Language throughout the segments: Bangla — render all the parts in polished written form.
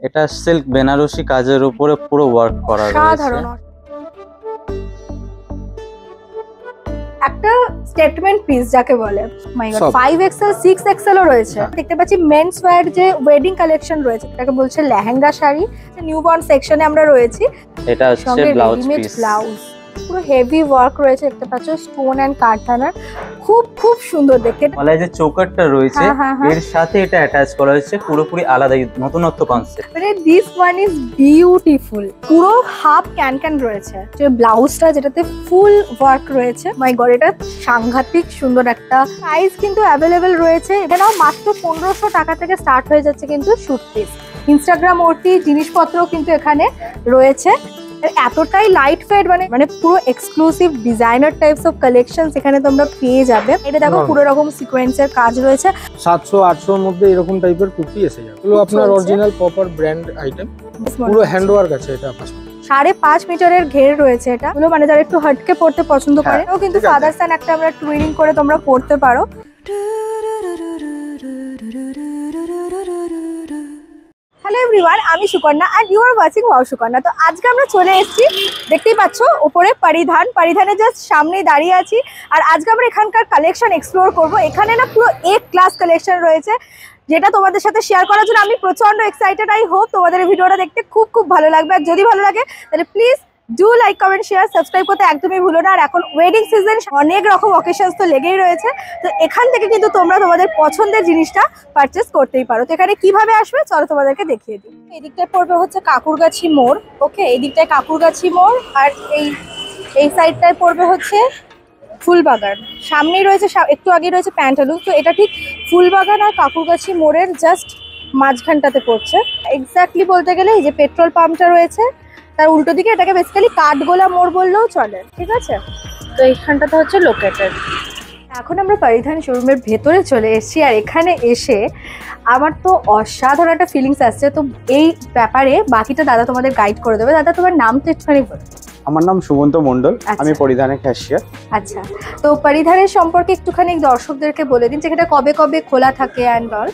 এটা সিল্ক বেনারসি কাজের উপরে পুরো ওয়ার্ক করা রয়েছে। সাধারণ একটা স্টেটমেন্ট পিস যাকে বলে। মাই গড, 5XL 6XL ও রয়েছে। দেখতে পাচ্ছি মেন্স ওয়্যার যে ওয়েডিং কালেকশন রয়েছে, এটাকে বলছে লেহেঙ্গা শাড়ি। নিউবর্ন সেকশনে আমরা রয়েছি। এটা হচ্ছে ব্লাউজ পিস, ব্লাউজ পুরো হেভি ওয়ার্ক রয়েছে। দেখতে পাচ্ছ স্টোন এন্ড কারখানার, খুব খুব সুন্দর দেখতে। গলায় যে চোকারটা রয়েছে এর সাথে এটা অ্যাটাচ করা হয়েছে, পুরোপুরি আলাদা নতুনত্ব কনসেপ্ট। মানে দিস ওয়ান ইজ বিউটিফুল। পুরো হাফ ক্যান রয়েছে, যে ব্লাউজটা যেটাতে ফুল ওয়ার্ক রয়েছে। মাই গড, এটা সাংঘাতিক সুন্দর একটা। প্রাইস কিন্তু অ্যাভেলেবেল রয়েছে। এটা নাও মাত্র 1500 টাকা থেকে স্টার্ট হয়ে যাচ্ছে কিন্তু শুট পিস। ইনস্টাগ্রাম ওর্তি জিনিসপত্র কিন্তু এখানে রয়েছে। এতটাই লাইট ওয়েট, মানে পুরো exclusive designer types of collections এখানে তোমরা পেয়ে যাবে। এটা দেখো পুরো রকম সিকোয়েন্সের কাজ রয়েছে। 700-800 এর মধ্যে এরকম টাইপের কুর্তি এসে যাবে। এগুলো আপনার অরিজিনাল প্রপার ব্র্যান্ড আইটেম, পুরো হ্যান্ড ওয়ার্ক আছে। এটা 5.5 মিটারের ঘের রয়েছে। এটা গুলো মানে যারা একটু হটকে পড়তে পছন্দ করে, ও কিন্তু ফাদার সান একটা আমরা টুইনিং করে তোমরা পড়তে পারো। হ্যালো এভরিওয়ান, আমি সুকন্যা আর you are watching wow Sukanya. তো আজকে আমরা চলে এসেছি, দেখতেই পাচ্ছ উপরে পরিধানের জাস্ট সামনেই দাঁড়িয়ে আছি। আর আজকে আমরা এখানকার কালেকশন এক্সপ্লোর করব। এখানে না পুরো এক ক্লাস কালেকশন রয়েছে, যেটা তোমাদের সাথে শেয়ার করার জন্য আমি প্রচন্ড এক্সাইটেড। আই হোপ তোমাদের এই ভিডিওটা দেখতে খুব খুব ভালো লাগবে। আর যদি ভালো লাগে তাহলে please do like, comment, share, subscribe করতে একদমই ভুলো না। আর এখন ওয়েডিং সিজন, অনেক রকম অকেশনস তো লেগেই রয়েছে। তো এখান থেকে কিন্তু তোমরা তোমাদের পছন্দের জিনিসটা পারচেস করতেই পারো। তো এখানে কিভাবে আসবে চলো তোমাদেরকে দেখিয়ে দিই। এই দিকটায় পড়বে হচ্ছে কাকুরগাছি মোড়। ওকে, এই দিকটায় কাকুরগাছি মোড়, আর এই সাইডটায় পড়বে হচ্ছে ফুলবাগান। সামনেই রয়েছে, একটু আগে রয়েছে প্যান্টালুন। তো এটা ঠিক ফুলবাগান আর কাকুরগাছি মোড়ের জাস্ট মাঝখানটাতে পড়ছে। এক্স্যাক্টলি বলতে গেলে এই যে পেট্রোল পাম্পটা রয়েছে তার উল্টো দিকে, এটাকে বেসিক্যালি কাঠগোলা মোড় বললেও চলে, ঠিক আছে? তো এইখানটাতে হচ্ছে লোকেটেড। এখন আমরা পরিধান শোরুমের ভেতরে চলে এসেছি। আর এখানে এসে আমার তো অসাধারণ একটা ফিলিংস আসছে। তো এই ব্যাপারে বাকিটা দাদা তোমাদের গাইড করে দেবে। দাদা, তোমার নাম তো একটুখানি বলো। আমার নাম সুমন্ত মণ্ডল, আমি পরিধানের ক্যাশিয়ার। আচ্ছা, তো পরিধানের সম্পর্কে একটুখানি দর্শকদেরকে বলে দিন, যেটা কবে কবে খোলা থাকে অ্যান্ড অল।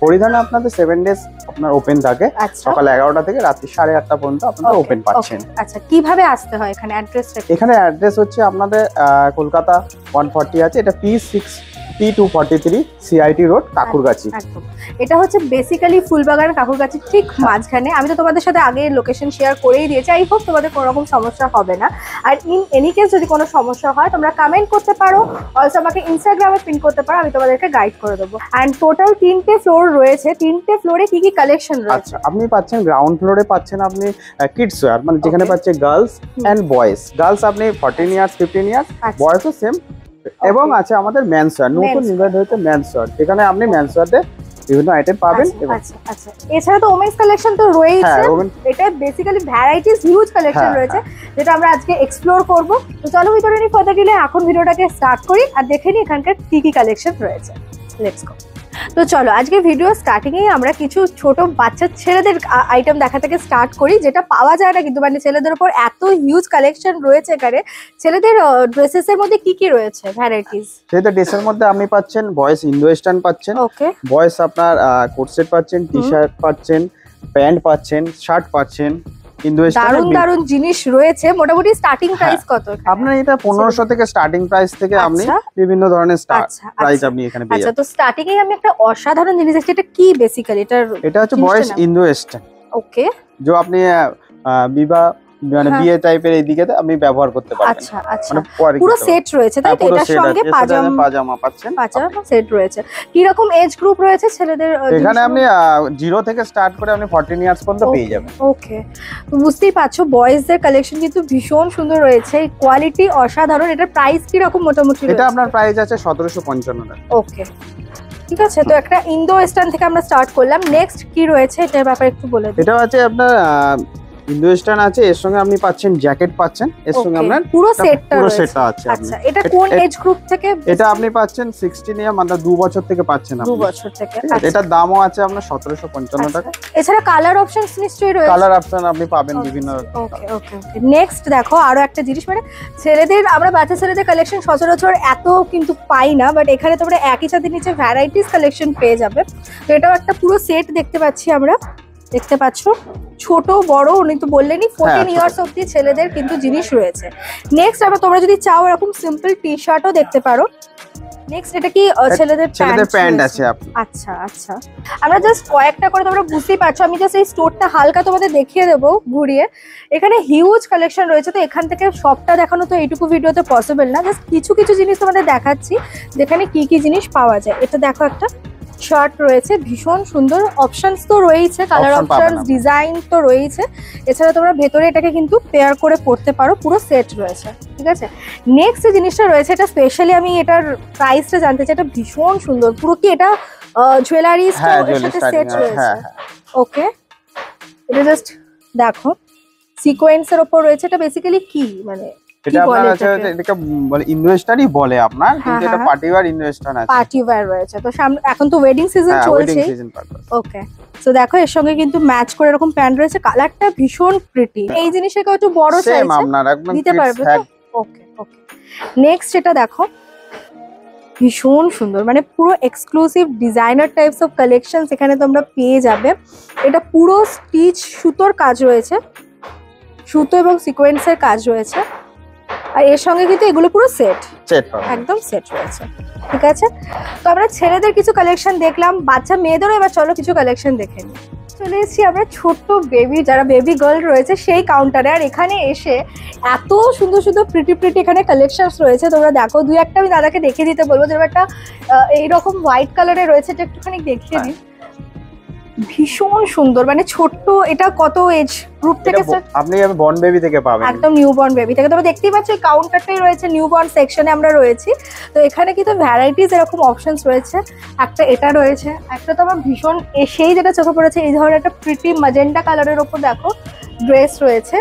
পরিধানে আপনাদের 7 ডেজ আপনার ওপেন থাকে, সকাল 11টা থেকে রাত্রি 8:30 পর্যন্ত আপনারা ওপেন পাচ্ছেন। আচ্ছা, কিভাবে আসতে হয় এখানে? অ্যাড্রেসটা এখানে অ্যাড্রেস হচ্ছে আপনাদের কলকাতা 140 আছে, এটা P6T243 CIT রোড, কাকুরগাছি। এটা হচ্ছে বেসিক্যালি ফুলবাগান কাকুরগাছি ঠিক মাঝখানে। আমি তো তোমাদের সাথে আগে লোকেশন শেয়ার করেই দিয়েছি। আই হোপ তোমাদের কোনো রকম সমস্যা হবে না। আর ইন এনি কেস যদি কোনো সমস্যা হয় তোমরা কমেন্ট করতে পারো, অলসো আমাকে ইনস্টাগ্রামে পিন করতে পারো, আমি তোমাদেরকে গাইড করে দেবো। অ্যান্ড টোটাল 3টে ফ্লোর রয়েছে। 3টে ফ্লোরে কি কি কালেকশন রয়েছে? আচ্ছা, আপনি পাচ্ছেন গ্রাউন্ড ফ্লোরে পাচ্ছেন আপনি কিডস ওয়্যার, মানে যেখানে পাচ্ছে গার্লস এন্ড বয়েজ। গার্লস আপনি 14 ইয়ার্স 15 ইয়ার্স, বয়েজও সেম। এবং আছে আমাদের মেন্স ওয়্যার, নতুন ইনভাইট হয়েছে মেন্স ওয়্যার, যেখানে আপনি মেন্স ওয়্যারে বিভিন্ন আইটেম পাবেন। আচ্ছা, এছাড়া তো ওমেন্স কালেকশন তো রয়েছে। এটা বেসিক্যালি ভ্যারাইটিস হিউজ কালেকশন রয়েছে, যেটা আমরা আজকে এক্সপ্লোর করব। তো চলো ভিতরে নিয়ে ফার্দার ডিলে এখন ভিডিওটাকে স্টার্ট করি আর দেখে নিই এখানকার কি কি কালেকশন রয়েছে। Let's go. তো চলো আজকে ভিডিও স্টার্টিংয়েই আমরা কিছু ছোট বাচ্চা ছেলেদের আইটেম দেখা থেকে স্টার্ট করি, যেটা পাওয়া যায় না কিন্তু, মানে ছেলেদের উপর এত হিউজ কালেকশন রয়েছে এখানে। ছেলেদের ড্রেসেসের মধ্যে কি কি রয়েছে ভ্যারাইটিস? ছেলেদের ড্রেসের মধ্যে আপনি পাচ্ছেন বয়েজ ইন্দো ওয়েস্টার্ন পাচ্ছেন, বয়েজ আপনার কোট সেট পাচ্ছেন, টি শার্ট পাচ্ছেন, প্যান্ট পাচ্ছেন, শার্ট পাচ্ছেন। দারুন জিনিস রয়েছে। মোটামুটি স্টার্টিং প্রাইস কত? আপনার এটা 1500 থেকে স্টার্টিং প্রাইস থেকে আপনি বিভিন্ন ধরনের প্রাইস আপনি এখানে পেয়ে যাবেন। আচ্ছা, তো স্টার্টিং এ আমি একটা অসাধারণ জিনিস দেখছি। এটা কি বেসিক্যালি? এটা হচ্ছে বয়েজ ইন্দো ওয়েস্টার্ন। ওকে, যে আপনি বিবাহ মানে বিয়ে টাইপের এই দিকে আপনি ব্যবহার করতে পারবেন। আচ্ছা আচ্ছা, পুরো সেট রয়েছে তাই তো? এটার সঙ্গে পাজামা পাচ্ছেন, পাজামা সেট রয়েছে। কি রকম এজ গ্রুপ রয়েছে ছেলেদের? এখানে আপনি 0 থেকে স্টার্ট করে আপনি 14 ইয়ার্স পর্যন্ত পেয়ে যাবেন। ওকে, বুঝতেই পারছো বয়েজদের কালেকশন কিন্তু ভীষণ সুন্দর রয়েছে, কোয়ালিটি অসাধারণ। এটার প্রাইস কি রকম মোটামুটি? এটা আপনার প্রাইস আছে 1755 টাকা। ওকে, ঠিক আছে। তো একটা ইন্দো ওয়েস্টার্ন থেকে আমরা স্টার্ট করলাম। নেক্সট কি রয়েছে এটার ব্যাপারে একটু বলে দিন। এটা হচ্ছে আপনার ইন্দো ওয়েস্টার্ন আছে, এর সঙ্গে আপনি পাচ্ছেন জ্যাকেট পাচ্ছেন, এর সঙ্গে আপনার পুরো সেটটা আছে। আচ্ছা, এটা কোন এজ গ্রুপ থেকে? এটা আপনি পাচ্ছেন 16 ইয়ার, মানে 2 বছর থেকে পাচ্ছেন আপনি। 2 বছর থেকে। এটার দামও আছে আপনার 1755 টাকা। এছাড়া কালার অপশনস নিশ্চয়ই রয়েছে। কালার অপশন আপনি পাবেন বিভিন্ন। ওকে ওকে ওকে, নেক্সট দেখো আরো একটা জিনিস, মানে ছেলেদের, আমরা বাচ্চা ছেলেদের কালেকশন সচরাচর এত কিন্তু পাই না, বাট এখানে তোমরা একই সাথে নিচে ভ্যারাইটিস কালেকশন পেয়ে যাবে। তো এটাও একটা পুরো সেট দেখতে পাচ্ছি আমরা। দেখতে পাচ্ছ ছোট বড় উনি তো বললেনই 14 ইয়ার্স অবধি ছেলেদের কিন্তু জিনিস রয়েছে। নেক্সট আবার তোমরা যদি চাও এরকম সিম্পল টি শার্টও দেখতে পারো। নেক্সট এটা কি ছেলেদের প্যান্ট আছে আচ্ছা আচ্ছা, আমরা জাস্ট কয়েকটা করে তোমরা বুঝতেই পারছো, আমি জাস্ট এই স্টোরটা হালকা তোমাদের দেখিয়ে দেবো ঘুরিয়ে। এখানে হিউজ কালেকশন রয়েছে, তো এখান থেকে সবটা দেখানো তো এইটুকু ভিডিওতে পসিবল না, জাস্ট কিছু কিছু জিনিস তোমাদের দেখাচ্ছি যেখানে কি কি জিনিস পাওয়া যায়। এটা দেখো একটা শার্ট রয়েছে ভীষণ সুন্দর, অপশনস তো রয়েছে, কালার অপশনস ডিজাইন তো রয়েছে, এছাড়া তোমরা ভেতরে এটাকে কিন্তু পেয়ার করে পরতে পারো, পুরো সেট রয়েছে, ঠিক আছে। নেক্সট যে জিনিসটা রয়েছে এটা স্পেশালি আমি এটার প্রাইসটা জানতে চাই, এটা ভীষণ সুন্দর, পুরো কি এটা জুয়েলারি এর সাথে সেট রয়েছে। ওকে, এটা জাস্ট দেখো সিকোয়েন্সের উপর রয়েছে, এটা বেসিক্যালি কি মানে এটা আপনার আছে, এটাকে বলে ইনভেস্টারই বলে আপনার, কিন্তু এটা পার্টি ওয়্যার ইনভেস্টার আছে, পার্টি ওয়্যার রয়েছে। তো এখন তো ওয়েডিং সিজন চলছে। ওকে, সো দেখো এর সঙ্গে কিন্তু ম্যাচ করে এরকম প্যান্ট রয়েছে, কালারটা ভীষণ প্রিটি। এই জিনিসটা একটু বড় সাইজ আপনার একদম নিতে পারবে তো। ওকে ওকে, নেক্সট এটা দেখো ভীষণ সুন্দর, মানে পুরো exclusive designer types of collections এখানে তোমরা পেয়ে যাবে। এটা পুরো স্টিচ সুতোর কাজ রয়েছে, সুতো এবং সিকোয়েন্সের কাজ রয়েছে, আর এর সঙ্গে কিন্তু এগুলো পুরো সেট একদম সেট রয়েছে, ঠিক আছে। তো আমরা ছেলেদের কিছু কালেকশন দেখলাম, বাচ্চা মেয়েদেরও এবার চলো কিছু কালেকশন দেখে নিই। চলে এসেছি আমরা ছোট্ট বেবি, যারা বেবি গার্ল রয়েছে সেই কাউন্টারে, আর এখানে এসে এত সুন্দর সুন্দর প্রিটি প্রিটি এখানে কালেকশনস রয়েছে, তোমরা দেখো। দুই একটা আমি দাদাকে দেখিয়ে দিতে বলবো, যেরকম একটা এইরকম হোয়াইট কালারের রয়েছে, এটা একটুখানি দেখিয়ে নিই, ভীষণ সুন্দর, মানে ছোট্ট। এটা কত এজ গ্রুপ থেকে আপনি বর্ন বেবি থেকে পাবেন, একদম নিউবর্ন বেবি থেকে। তোমরা দেখতেই পাচ্ছ এই কাউন্টারটাই রয়েছে, নিউবর্ন সেকশনে আমরা রয়েছি। তো এখানে কিন্তু ভ্যারাইটিস এরকম অপশনস রয়েছে, একটা এটা রয়েছে, একটা তো আমার ভীষণ সেই যেটা চোখে পড়েছে, এই ধরনের একটা প্রিটি ম্যাজেন্টা কালারের ওপর দেখো ড্রেস রয়েছে।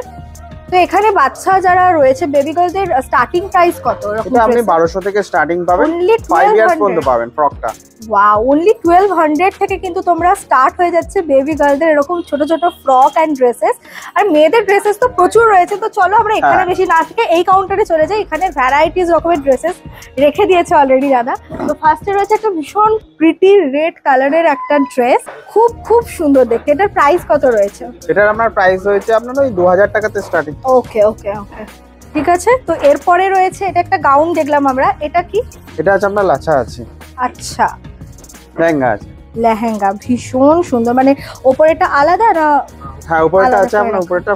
তো এখানে বাচ্চা যারা রয়েছে বেবি গার্লদের স্টার্টিং প্রাইস কত? এটা আপনি 1200 থেকে স্টার্টিং পাবেন, 5 ইয়ার্স পর্যন্ত পাবেন ফ্রকটা। ওয়াও, অনলি 1200 থেকে কিন্তু তোমরা স্টার্ট হয়ে যাচ্ছে বেবি গার্লদের এরকম ছোট ছোট ফ্রক এন্ড ড্রেসেস। আর মেয়েদের ড্রেসেস তো প্রচুর রয়েছে, তো চলো আমরা এখানে বেশি না থেকে এই কাউন্টারে চলে যাই। এখানে ভ্যারাইটিস রকমের ড্রেসেস রেখে দিয়েছে অলরেডি দাদা। তো ফার্স্টে রয়েছে একটা ভীষণ প্রিটি রেড কালারের একটা ড্রেস, খুব খুব সুন্দর দেখতে। এটার প্রাইস কত রয়েছে? এটার আপনার প্রাইস হয়েছে আপনার ওই 2000 টাকাতে স্টার্টিং। ওকে ওকে ওকে, ঠিক আছে। তো এরপরে রয়েছে এটা একটা গাউন দেখলাম আমরা, এটা কি? এটা আছে আপনার লাচা আছে, আচ্ছা লেহেঙ্গা আছে, লেহেঙ্গা ভীষণ সুন্দর, মানে উপরেটা আলাদা না? হ্যাঁ উপরেটা আছে আপনার, উপরেটা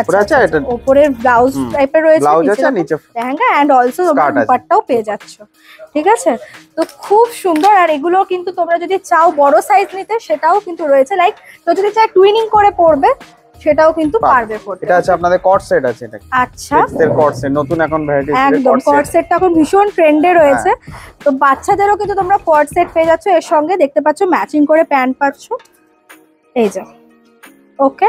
পুরো আছে, এটা উপরের ব্লাউজ টাইপের রয়েছে, ব্লাউজ আছে নিচে লেহেঙ্গা এন্ড অলসো দুপাট্টাও পেয়ে যাচ্ছ, ঠিক আছে। তো খুব সুন্দর। আর এগুলো কিন্তু তোমরা যদি চাও বড় সাইজ নিতে সেটাও কিন্তু রয়েছে, লাইক তো যদি চাও টুইনিং করে পরবে সেটাও কিন্তু পারবে পড়তে। এটা আছে আপনাদের কট সেট আছে, এটা আচ্ছা এর কট সেট নতুন এখন ভ্যারাইটি একদম কট সেটটা এখন ভীষণ ট্রেন্ডে রয়েছে। তো বাচ্চাদেরও কিন্তু তোমরা কট সেট পেয়ে যাচ্ছ, এর সঙ্গে দেখতে পাচ্ছ ম্যাচিং করে প্যান্ট পাচ্ছ, এই যে। ওকে,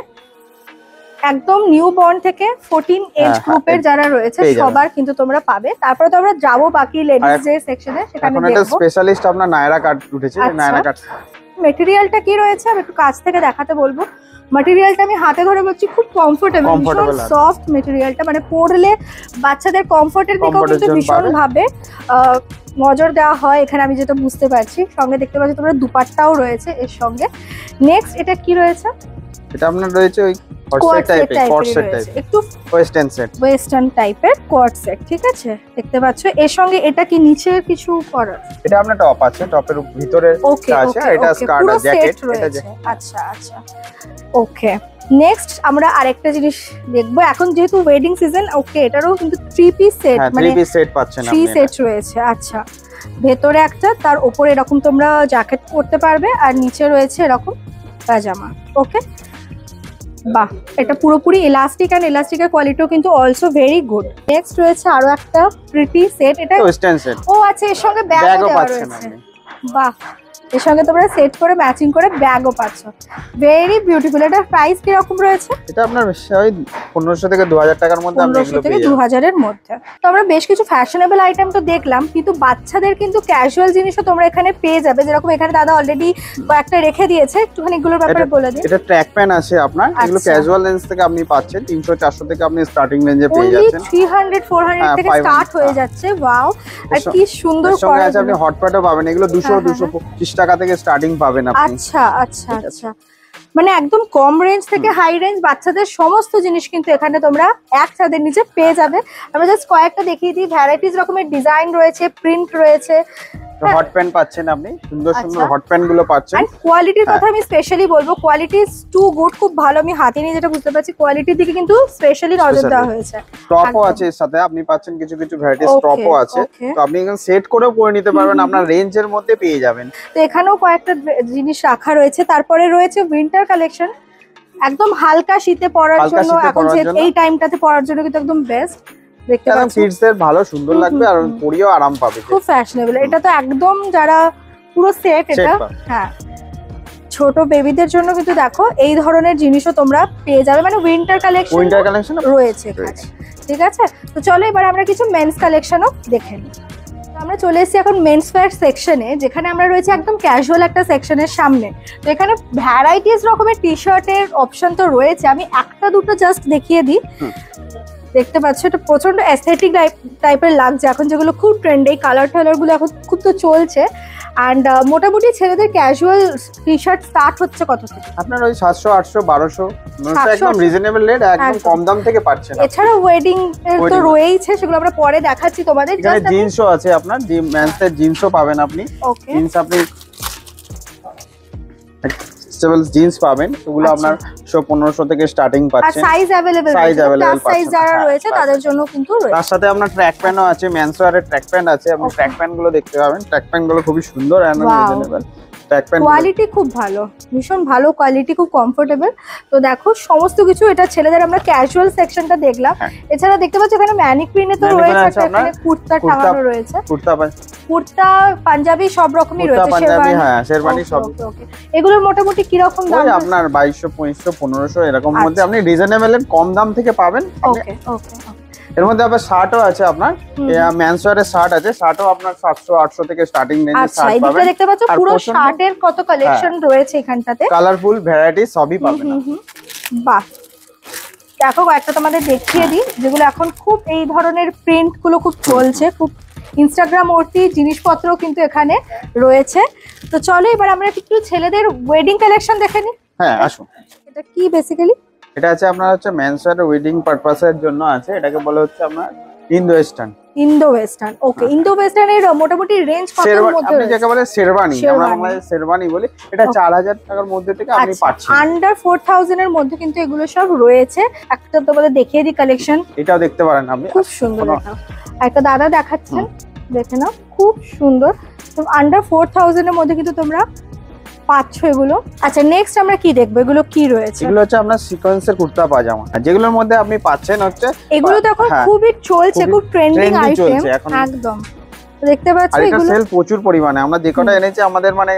একদম নিউ বর্ন থেকে 14 এজ গ্রুপের যারা রয়েছে সবার কিন্তু তোমরা পাবে। তারপরে তো আমরা যাবো বাকি লেডিস যে সেকশনে, সেখানে দেখব। এখন এটা স্পেশালিস্ট আপনার নায়রা কাট উঠেছে, নায়রা কাট। ম্যাটেরিয়ালটা কি রয়েছে আমি একটু কাছ থেকে দেখাতে বলবো। ম্যাটেরিয়ালটা আমি হাতে ধরে বলছি, খুব কমফোর্টেবল, ভীষণ সফট ম্যাটেরিয়ালটা, মানে পরলে বাচ্চাদের কমফোর্টের দিকেও কিন্তু ভীষণ ভাবে নজর দেওয়া হয় এখানে, আমি যেটা বুঝতে পারছি। সঙ্গে দেখতে পাচ্ছি তোমরা দুপাট্টাও রয়েছে এর সঙ্গে। নেক্সট এটা কি রয়েছে? এটা আপনার রয়েছে ওই কট সেট টাইপের, কট সেট টাইপ, একটু ওয়েস্টার্ন সেট, ওয়েস্টার্ন টাইপের কট সেট, ঠিক আছে। দেখতে পাচ্ছ এর সঙ্গে এটা কি নিচে কিছু করার? এটা আপনার টপ আছে, টপের ভিতরে আছে, এটা স্কার্ট আর জ্যাকেট, এটা আচ্ছা আচ্ছা ওকে। নেক্সট আমরা আরেকটা জিনিস দেখবো, এখন যেহেতু ওয়েডিং সিজন। ওকে, এটারও কিন্তু 3 পিস সেট, মানে 3 পিস সেট পাচ্ছেন আপনি, 3 সেট রয়েছে। আচ্ছা, ভেতরে একটা, তার উপরে এরকম তোমরা জ্যাকেট পরতে পারবে, আর নিচে রয়েছে এরকম পাজামা। ওকে, বাহ, এটা পুরোপুরি ইলাস্টিক, এন্ড ইলাস্টিকের কোয়ালিটিও কিন্তু অলসো ভেরি গুড। নেক্সট রয়েছে আরো একটা প্রিটি সেট, এটা ওয়েস্টার্ন সেট। ও আচ্ছা, এর সঙ্গে ব্যাগও পাচ্ছেন রয়েছে। বাহ, এর সঙ্গে তোমরা সেট করে ম্যাচিং করে ব্যাগও পাচ্ছ, ভেরি বিউটিফুল। এটার প্রাইস কি রকম রয়েছে? এটা আপনার ওই 1500 থেকে 2000 টাকার মধ্যে, আপনি এগুলো পেয়ে যাবেন 2000 এর মধ্যে। তো আমরা বেশ কিছু ফ্যাশনেবল আইটেম তো দেখলাম, কিন্তু বাচ্চাদের কিন্তু ক্যাজুয়াল জিনিসও তোমরা এখানে পেয়ে যাবে, যেরকম এখানে দাদা অলরেডি কয়েকটা রেখে দিয়েছে, একটুখানি এগুলোর ব্যাপারে বলে দিন। এটা ট্র্যাক প্যান্ট আছে আপনার, এগুলো ক্যাজুয়াল রেঞ্জ থেকে আপনি পাচ্ছেন 300-400 থেকে আপনি স্টার্টিং রেঞ্জে পেয়ে যাচ্ছেন, 300-400 থেকে স্টার্ট হয়ে যাচ্ছে। ওয়াও, আর কি সুন্দর সঙ্গে আছে আপনি হট প্যান্টও পাবেন, এগুলো 200-225 টাকা থেকে স্টার্টিং পাবেন আপনি। আচ্ছা আচ্ছা আচ্ছা, মানে একদম কম রেঞ্জ থেকে হাই রেঞ্জ বাচ্চাদের সমস্ত জিনিস কিন্তু এখানে তোমরা এক ছাদের নিচে পেয়ে যাবে। আমরা জাস্ট কয়েকটা দেখিয়ে দিই, ভ্যারাইটিস রকমের ডিজাইন রয়েছে, প্রিন্ট রয়েছে। হট প্যান্ট পাচ্ছেন আপনি, সুন্দর সুন্দর হট প্যান্ট গুলো পাচ্ছেন। আর কোয়ালিটির কথা আমি স্পেশালি বলবো, কোয়ালিটি ইজ টু গুড, খুব ভালো। আমি হাতে নিয়ে যেটা বুঝতে পারছি কোয়ালিটির দিকে কিন্তু স্পেশালি নজর দেওয়া হয়েছে। টপও আছে এর সাথে, আপনি পাচ্ছেন কিছু কিছু ভ্যারাইটিস টপও আছে, তো আপনি এখানে সেট করেও পরে নিতে পারবেন, আপনার রেঞ্জের মধ্যে পেয়ে যাবেন। তো এখানেও কয়েকটা জিনিস রাখা রয়েছে। তারপরে রয়েছে উইন্টার কালেকশন, একদম হালকা শীতে পরার জন্য, এখন এই টাইমটাতে পরার জন্য কিন্তু একদম বেস্ট। দেখতে পাচ্ছেন কিডস এর ভালো সুন্দর লাগবে আর পরিও আরাম পাবে, খুব ফ্যাশনেবল। এটা তো একদম যারা পুরো সেট, এটা হ্যাঁ ছোট বেবিদের জন্য কিন্তু দেখো এই ধরনের জিনিসও তোমরা পেয়ে যাবে, মানে উইন্টার কালেকশন রয়েছে এখানে। ঠিক আছে, তো চলো এবার আমরা কিছু মেন্স কালেকশনও দেখে নিই। আমরা চলে এসেছি এখন মেন্স ওয়্যার সেকশনে, যেখানে আমরা রয়েছে একদম ক্যাজুয়াল একটা সেকশনের সামনে। তো এখানে ভ্যারাইটিস রকমের টি শার্টের অপশন তো রয়েছে, আমি একটা দুটো জাস্ট দেখিয়ে দিই। দেখতে পাচ্ছ এটা প্রচন্ড অ্যাস্থেটিক টাইপের লাগছে এখন, যেগুলো খুব ট্রেন্ড, এই কালার টালার গুলো এখন খুব তো চলছে। অ্যান্ড মোটামুটি ছেলেদের ক্যাজুয়াল টি শার্ট স্টার্ট হচ্ছে কত থেকে? আপনার ওই 700 800 1200 একদম রিজনেবল রেট, একদম কম দাম থেকে পাচ্ছেন। এছাড়া ওয়েডিং এর তো রয়েছে, সেগুলো আমরা পরে দেখাচ্ছি তোমাদের। এখানে জিন্সও আছে, আপনার মেন্সের জিন্সও পাবেন আপনি। জিন্স আপনি জিন্স পাবেন, ওগুলো আপনার 1500 থেকে স্টার্টিং পাচ্ছেন। সাইজ अवेलेबल সাইজ যারা রয়েছে তাদের জন্য কিন্তু রয়েছে। তার সাথে আপনার ট্র্যাক প্যান্টও আছে, মেন্স ওয়্যারের ট্র্যাক প্যান্ট আছে, আপনি ট্র্যাক প্যান্ট গুলো দেখতে পাবেন। ট্র্যাক প্যান্ট গুলো খুবই সুন্দর এন্ড রিজনেবল। কোয়ালিটি খুব ভালো, ভীষণ ভালো কোয়ালিটি, খুব কমফোর্টেবল। তো দেখো সমস্ত কিছু, এটা ছেলেদের আমরা ক্যাজুয়াল সেকশনটা দেখলাম। এছাড়া দেখতে পাচ্ছ এখানে ম্যানিকুইনে তো রয়েছে, এখানে কুর্তা টাঙানো রয়েছে, কুর্তা পাঞ্জাবি সব রকমই রয়েছে, পাঞ্জাবি হ্যাঁ শেরওয়ানি সব। এগুলোর মোটামুটি কি রকম দাম? ওই আপনার 2200 2500 1500 এরকম মধ্যে আপনি রিজনেবল এর কম দাম থেকে পাবেন। ওকে ওকে। এর মধ্যে আবার শার্টও আছে, আপনার মেন্স ওয়্যারের শার্ট আছে, শার্টও আপনার 700 800 থেকে স্টার্টিং রেঞ্জে শার্ট পাবেন। আচ্ছা, দেখতে পাচ্ছ পুরো শার্টের কত কালেকশন রয়েছে এখানটাতে, কালারফুল ভ্যারাইটি সবই পাবেন। বাহ, দেখো একটা তোমাদের দেখিয়ে দিই, যেগুলো এখন খুব এই ধরনের প্রিন্ট গুলো খুব চলছে, খুব ইনস্টাগ্রাম ওর্তি জিনিসপত্র কিন্তু এখানে রয়েছে। তো চলো এবার আমরা একটু ছেলেদের ওয়েডিং কালেকশন দেখে নিই। হ্যাঁ আসুন। এটা কি বেসিক্যালি? এটা আছে আপনার হচ্ছে মেন্স ওয়্যার ওয়েডিং পারপাসের জন্য আছে, এটাকে বলা হচ্ছে আপনার ইন্দো ওয়েস্টার্ন। ইন্দো ওয়েস্টার্ন, ওকে। ইন্দো ওয়েস্টার্নের মোটামুটি রেঞ্জ কত এর মধ্যে? আপনি যাকে বলে শেরওয়ানি, আমরা বাংলায় শেরওয়ানি বলি, এটা 4000 টাকার মধ্যে থেকে আপনি পাচ্ছেন। আন্ডার 4000 এর মধ্যে কিন্তু এগুলো সব রয়েছে। একটা তোমাদের দেখিয়ে দিই কালেকশন, এটাও দেখতে পারেন আপনি, খুব সুন্দর। এটা একটা দাদা দেখাচ্ছেন, দেখে নাও, খুব সুন্দর। তো আন্ডার 4000 এর মধ্যে কিন্তু তোমরা পাচ্ছ এগুলো। আচ্ছা নেক্সট আমরা কি দেখবো, এগুলো কি রয়েছে? এগুলো হচ্ছে আপনার সিকোয়েন্সের কুর্তা পাজামা, যেগুলোর মধ্যে আপনি পাচ্ছেন হচ্ছে এগুলো তো এখন খুবই চলছে, খুব ট্রেন্ডিং আইটেম একদম। দেখতে পাচ্ছ এগুলো সেল প্রচুর পরিমাণে, আমরা যে কটা এনেছি আমাদের মানে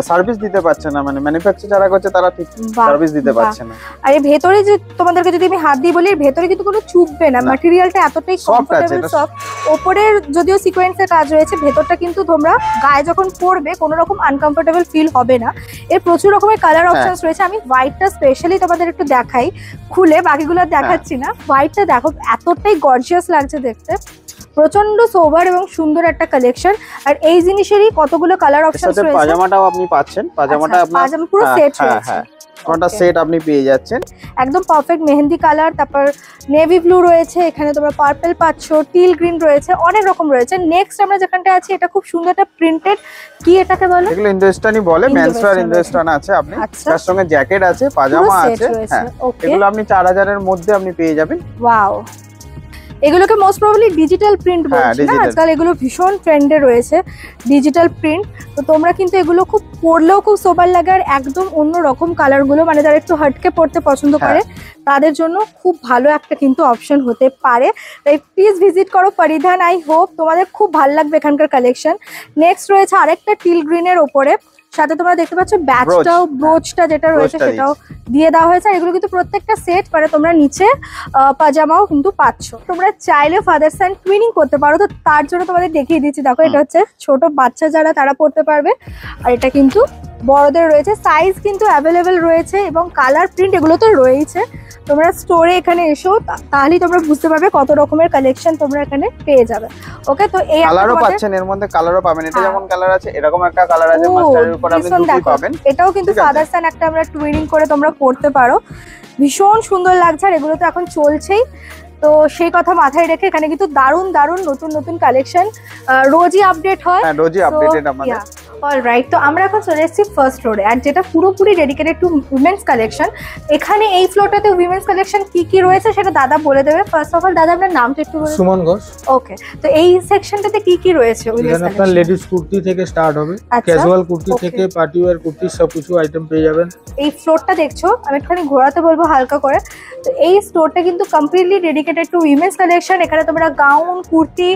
সার্ভিস দিতে পারছে না, মানে ম্যানুফ্যাকচার যারা করছে তারা ঠিক সার্ভিস দিতে পারছে না। আর এই ভেতরে যে তোমাদেরকে যদি আমি হাত দিয়ে বলি, এর ভেতরে কিন্তু কোনো চুপবে না, ম্যাটেরিয়ালটা এতটাই কমফোর্টেবল সফট। উপরের যদিও সিকোয়েন্সের কাজ রয়েছে, ভেতরটা কিন্তু তোমরা গায়ে যখন পরবে কোনো রকম আনকমফোর্টেবল ফিল হবে না। এর প্রচুর রকমের কালার অপশনস রয়েছে। আমি হোয়াইটটা স্পেশালি তোমাদের একটু দেখাই খুলে, বাকিগুলো দেখাচ্ছি না। হোয়াইটটা দেখো এতটাই গর্জিয়াস লাগছে দেখতে, প্রচন্ড সোবার এবং সুন্দর একটা কালেকশন। আর এই জিনিসেরই কতগুলো কালার অপশনস রয়েছে। পাজামাটাও আপনি পাচ্ছেন, পাজামাটা আপনার পাজামা পুরো সেট রয়েছে, কোনটা সেট আপনি পেয়ে যাচ্ছেন একদম পারফেক্ট মেহেন্দি কালার, তারপর নেভি ব্লু রয়েছে, এখানে তোমরা পার্পল পাচ্ছ, টিল গ্রিন রয়েছে, অনেক রকম রয়েছে। নেক্সট আমরা যেখানটা আছি, এটা খুব সুন্দর একটা প্রিন্টেড, কি এটাকে বলে? এগুলো ইন্দোস্তানি বলে, মেন্স ওয়্যার ইন্দোস্তান আছে আপনি, তার সঙ্গে জ্যাকেট আছে, পাজামা আছে। হ্যাঁ, এগুলো আপনি 4000 এর মধ্যে আপনি পেয়ে যাবেন। ওয়াও, এগুলোকে মোস্ট প্রবাবলি ডিজিটাল প্রিন্ট বলছে না আজকাল, এগুলো ভীষণ ট্রেন্ডে রয়েছে ডিজিটাল প্রিন্ট। তো তোমরা কিন্তু এগুলো খুব পরলেও খুব সোবার লাগে, আর একদম অন্য রকম কালার গুলো, মানে যারা একটু হাটকে পড়তে পছন্দ করে তাদের জন্য খুব ভালো একটা কিন্তু অপশন হতে পারে। তাই প্লিজ ভিজিট করো পরিধান, আই হোপ তোমাদের খুব ভালো লাগবে এখানকার কালেকশন। নেক্সট রয়েছে আরেকটা টিল গ্রিনের ওপরে, সাথে তোমরা দেখতে পাচ্ছ ব্যাচটাও, ব্রোচটা যেটা রয়েছে সেটাও দিয়ে দেওয়া হয়েছে। আর এগুলো কিন্তু প্রত্যেকটা সেট করে, তোমরা নিচে পাজামাও কিন্তু পাচ্ছ। তোমরা চাইলে ফাদার সান টুইনিং করতে পারো, তো তার জন্য তোমাদের দেখিয়ে দিচ্ছি। দেখো এটা হচ্ছে ছোট বাচ্চা যারা তারা পড়তে পারবে, আর এটা কিন্তু বড়দের রয়েছে, সাইজ কিন্তু অ্যাভেলেবেল রয়েছে এবং কালার প্রিন্ট এগুলো তো রয়েছে। তোমরা স্টোরে এখানে এসো, তাহলেই তোমরা বুঝতে পারবে কত রকমের কালেকশন তোমরা এখানে পেয়ে যাবে। ওকে, তো এই কালারও পাচ্ছেন, এর মধ্যে কালারও পাবেন। এটা যেমন কালার আছে, এরকম একটা কালার আছে, মাস্টারের উপর আপনি দুটোই পাবেন। এটাও কিন্তু ফাদার সান একটা আমরা টুইনিং করে তোমরা করতে পারো, ভীষণ সুন্দর লাগছে। আর এগুলো তো এখন চলছেই, তো সেই কথা মাথায় রেখে এখানে কিন্তু দারুণ দারুণ নতুন নতুন কালেকশন রোজই আপডেট হয়। হ্যাঁ, রোজই আপডেটেড আমাদের। অলরাইট, তো আমরা এখন চলে এসেছি ফার্স্ট ফ্লোরে, আর যেটা পুরোপুরি ডেডিকেটেড টু উইমেন্স কালেকশন। এখানে এই ফ্লোরটাতে উইমেন্স কালেকশন কি কি রয়েছে সেটা দাদা বলে দেবে। ফার্স্ট অফ অল দাদা আপনার নামটা একটু বলুন। সুমন ঘোষ। ওকে, তো এই সেকশনটাতে কি কি রয়েছে উইমেন্স এখানে আপনার লেডিস কুর্তি থেকে স্টার্ট হবে, ক্যাজুয়াল কুর্তি থেকে পার্টি ওয়্যার কুর্তি সব কিছু আইটেম পেয়ে যাবেন। এই ফ্লোরটা দেখছো, আমি একটুখানি ঘোরাতে বলবো হালকা করে। তো এই স্টোরটা কিন্তু completely dedicated to women's collection. এখানে তোমরা গাউন, কুর্তি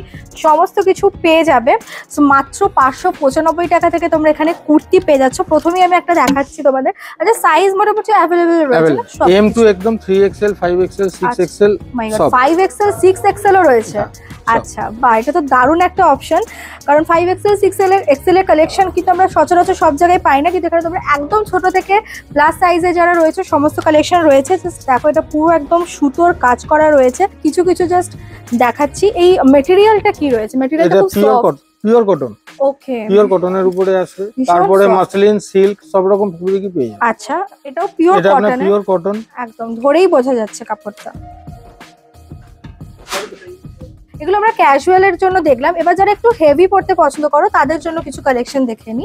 সমস্ত কিছু পেয়ে যাবে। সো মাত্র 595 টাকা থেকে তোমরা এখানে কুর্তি পেয়ে যাচ্ছ। প্রথমেই আমি একটা দেখাচ্ছি তোমাদের। আচ্ছা, সাইজ মোটামুটি অ্যাভেলেবল রয়েছে না? এম টু একদম 3XL, 5XL, 6XL সব। 5XL, 6XL ও রয়েছে। আচ্ছা, বা এটা তো দারুণ একটা অপশন, কারণ 5XL, 6XL এর কালেকশন কিন্তু আমরা সচরাচর সব জায়গায় পাই না, কিন্তু এখানে তোমরা একদম ছোট থেকে প্লাস সাইজে যারা রয়েছে সমস্ত কালেকশন রয়েছে। দেখো, এটা পুরো একদম সুতোর কাজ করা রয়েছে। কিছু কিছু জাস্ট দেখাচ্ছি। এই মেটেরিয়ালটা কি রয়েছে? মেটেরিয়ালটা খুব সফট, পিওর কটন। ওকে, পিওর কটনের উপরে আসবে, তারপরে মাসলিন, সিল্ক সব রকম ফেব্রিকই পেয়ে যাবেন। আচ্ছা, এটাও পিওর এটা আপনার কটন। পিওর কটন, একদম ধরেই বোঝা যাচ্ছে কাপড়টা। এগুলো আমরা ক্যাজুয়ালের জন্য দেখলাম। এবার যারা একটু হেভি পড়তে পছন্দ করো তাদের জন্য কিছু কালেকশন দেখে নি।